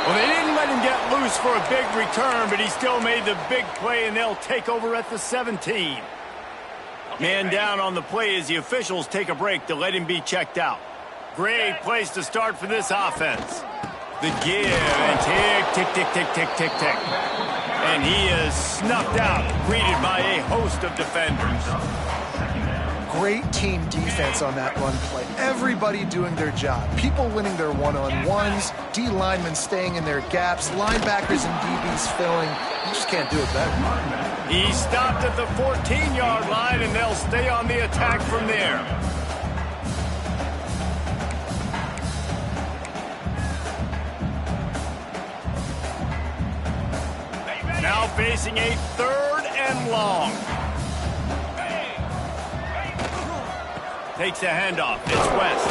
S1: Well, they didn't let him get loose for a big return, but he still made the big play, and they'll take over at the 17. Man down on the play as the officials take a break to let him be checked out. Great place to start for this offense. The give, and tick, tick, tick, tick, tick, tick, tick. And he is snuffed out, greeted by a host of defenders.
S3: Great team defense on that run play. Everybody doing their job. People winning their one-on-ones, D linemen staying in their gaps, linebackers and DBs filling. You just can't do it better.
S1: He stopped at the 14-yard line, and they'll stay on the attack from there. Now facing a 3rd and long. Takes a handoff. It's West.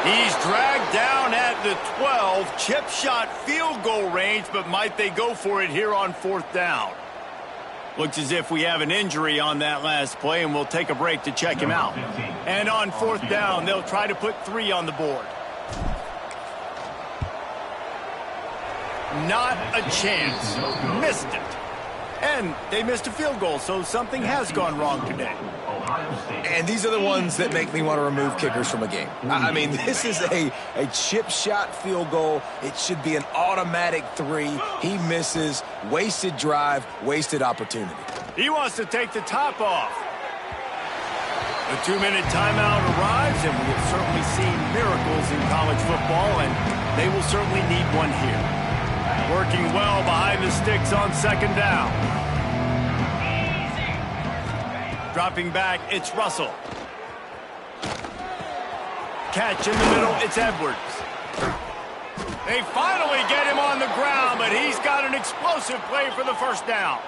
S1: He's dragged down at the 12. Chip shot field goal range, but might they go for it here on 4th down? Looks as if we have an injury on that last play, and we'll take a break to check him out. And on 4th down, they'll try to put 3 on the board. Not a chance. Missed it. And they missed a field goal, so something has gone wrong today.
S2: And these are the ones that make me want to remove kickers from a game. I mean, this is a chip shot field goal. It should be an automatic 3. He misses. Wasted drive, wasted opportunity.
S1: He wants to take the top off. The 2-minute timeout arrives, and we have certainly seen miracles in college football, and they will certainly need one here. Working well behind the sticks on 2nd down. Dropping back, it's Russell. catch in the middle. It's Edwards. They finally get him on the ground, but he's got an explosive play for the first down.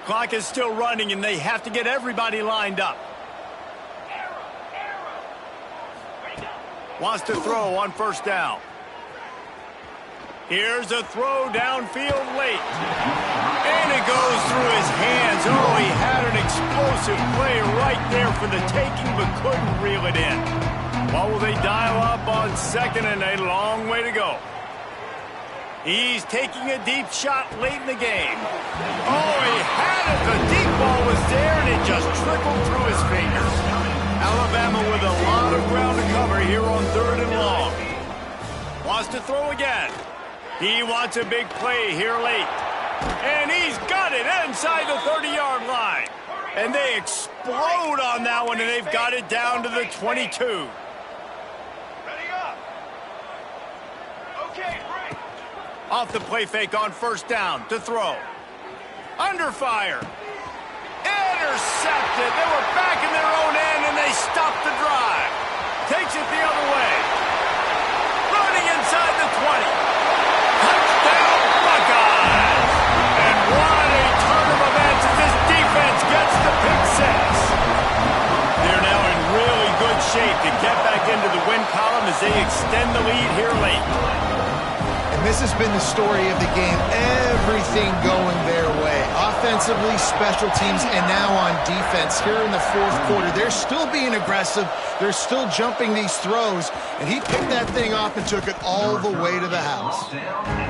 S1: Clock is still running, and they have to get everybody lined up. Wants to throw on first down. Here's a throw downfield late. And it goes through his hands. Oh, he had an explosive play right there for the taking, but couldn't reel it in. What will they dial up on second and a long way to go? He's taking a deep shot late in the game. Oh, he had it. The deep ball was there, and it just trickled through his fingers. Alabama with a lot of ground to cover here on third and long. Wants to throw again. He wants a big play here late. And he's got it inside the 30-yard line. And they explode on that one, and they've got it down to the 22.
S4: Ready up. Okay, break.
S1: Off the play fake on first down to throw. Under fire. Intercepted. They were back in their own end, and they stopped the drive. Takes it the other way. Running inside the 20. Touchdown, Buckeyes. And what a turn of events as this defense gets the pick six. They're now in really good shape to get back into the win column as they extend the lead here late.
S3: And this has been the story of the game. Everything going their way. Offensively, special teams, and now on defense. Here in the fourth quarter, they're still being aggressive. They're still jumping these throws. And he picked that thing off and took it all the way to the house.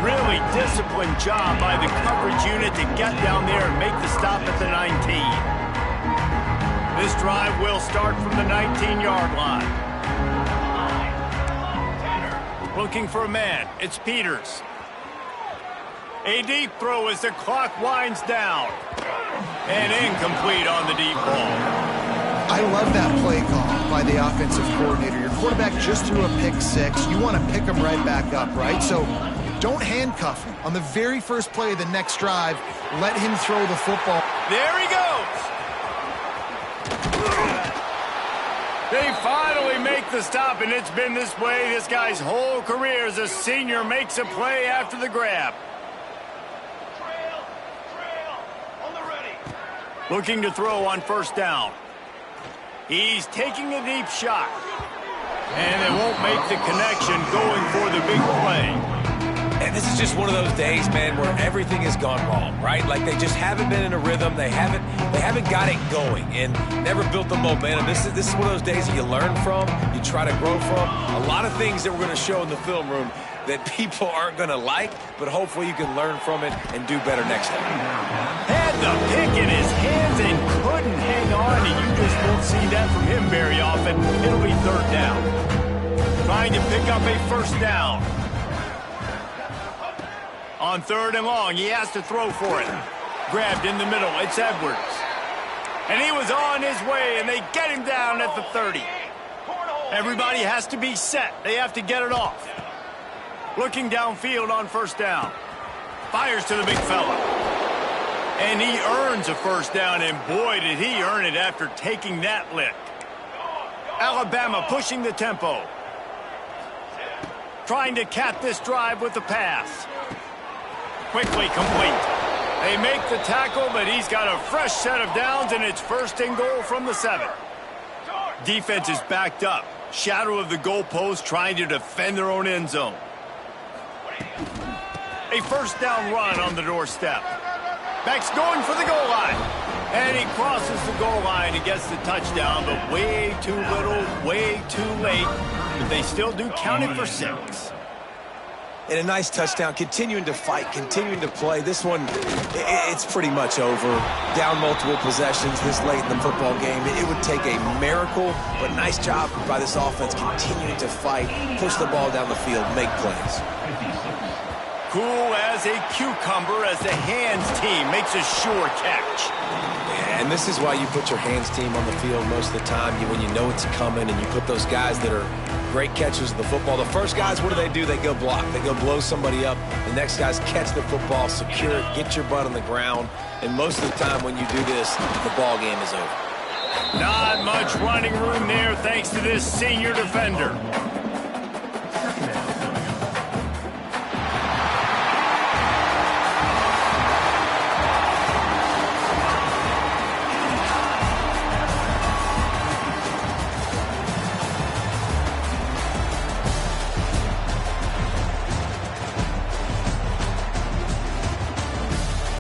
S1: Really disciplined job by the coverage unit to get down there and make the stop at the 19. This drive will start from the 19-yard line. Looking for a man. It's Peters. A deep throw as the clock winds down. And incomplete on the deep ball.
S3: I love that play call by the offensive coordinator. Your quarterback just threw a pick six. You want to pick him right back up, right? So don't handcuff him. On the very first play of the next drive, let him throw the football.
S1: There he goes. They finally make the stop, and it's been this way this guy's whole career as a senior makes a play after the grab.
S4: Trail, on the ready.
S1: Looking to throw on first down. He's taking a deep shot. And they won't make the connection going for the big play.
S2: And this is just one of those days, man, where everything has gone wrong, right? Like they just haven't been in a rhythm. They haven't got it going and never built the momentum. This is one of those days that you learn from, you try to grow from. A lot of things that we're going to show in the film room that people aren't going to like, but hopefully you can learn from it and do better next time.
S1: Had the pick in his hands and couldn't hang on, and you just won't see that from him very often. It'll be third down. Trying to pick up a first down. On third and long, he has to throw for it. Grabbed in the middle, it's Edwards. And he was on his way, and they get him down at the 30. Everybody has to be set. They have to get it off. Looking downfield on first down. Fires to the big fella. And he earns a first down, and boy, did he earn it after taking that lick. Alabama pushing the tempo. Trying to cap this drive with the pass. Quickly complete. They make the tackle, but he's got a fresh set of downs, and it's first and goal from the 7. Defense is backed up. Shadow of the goalpost trying to defend their own end zone. A first down run on the doorstep. Beck's going for the goal line. And he crosses the goal line and gets the touchdown, but way too little, way too late. But they still do count it for 6.
S2: And a nice touchdown, continuing to fight, continuing to play. This one, it's pretty much over. Down multiple possessions this late in the football game. It would take a miracle, but nice job by this offense continuing to fight, push the ball down the field, make plays.
S1: Cool as a cucumber as the hands team makes a sure catch.
S2: Yeah, and this is why you put your hands team on the field most of the time. When you know it's coming and you put those guys that are great catchers of the football. The first guys, what do? They go block. They go blow somebody up. The next guys catch the football, secure it, get your butt on the ground. And most of the time when you do this, the ball game is over.
S1: Not much running room there thanks to this senior defender.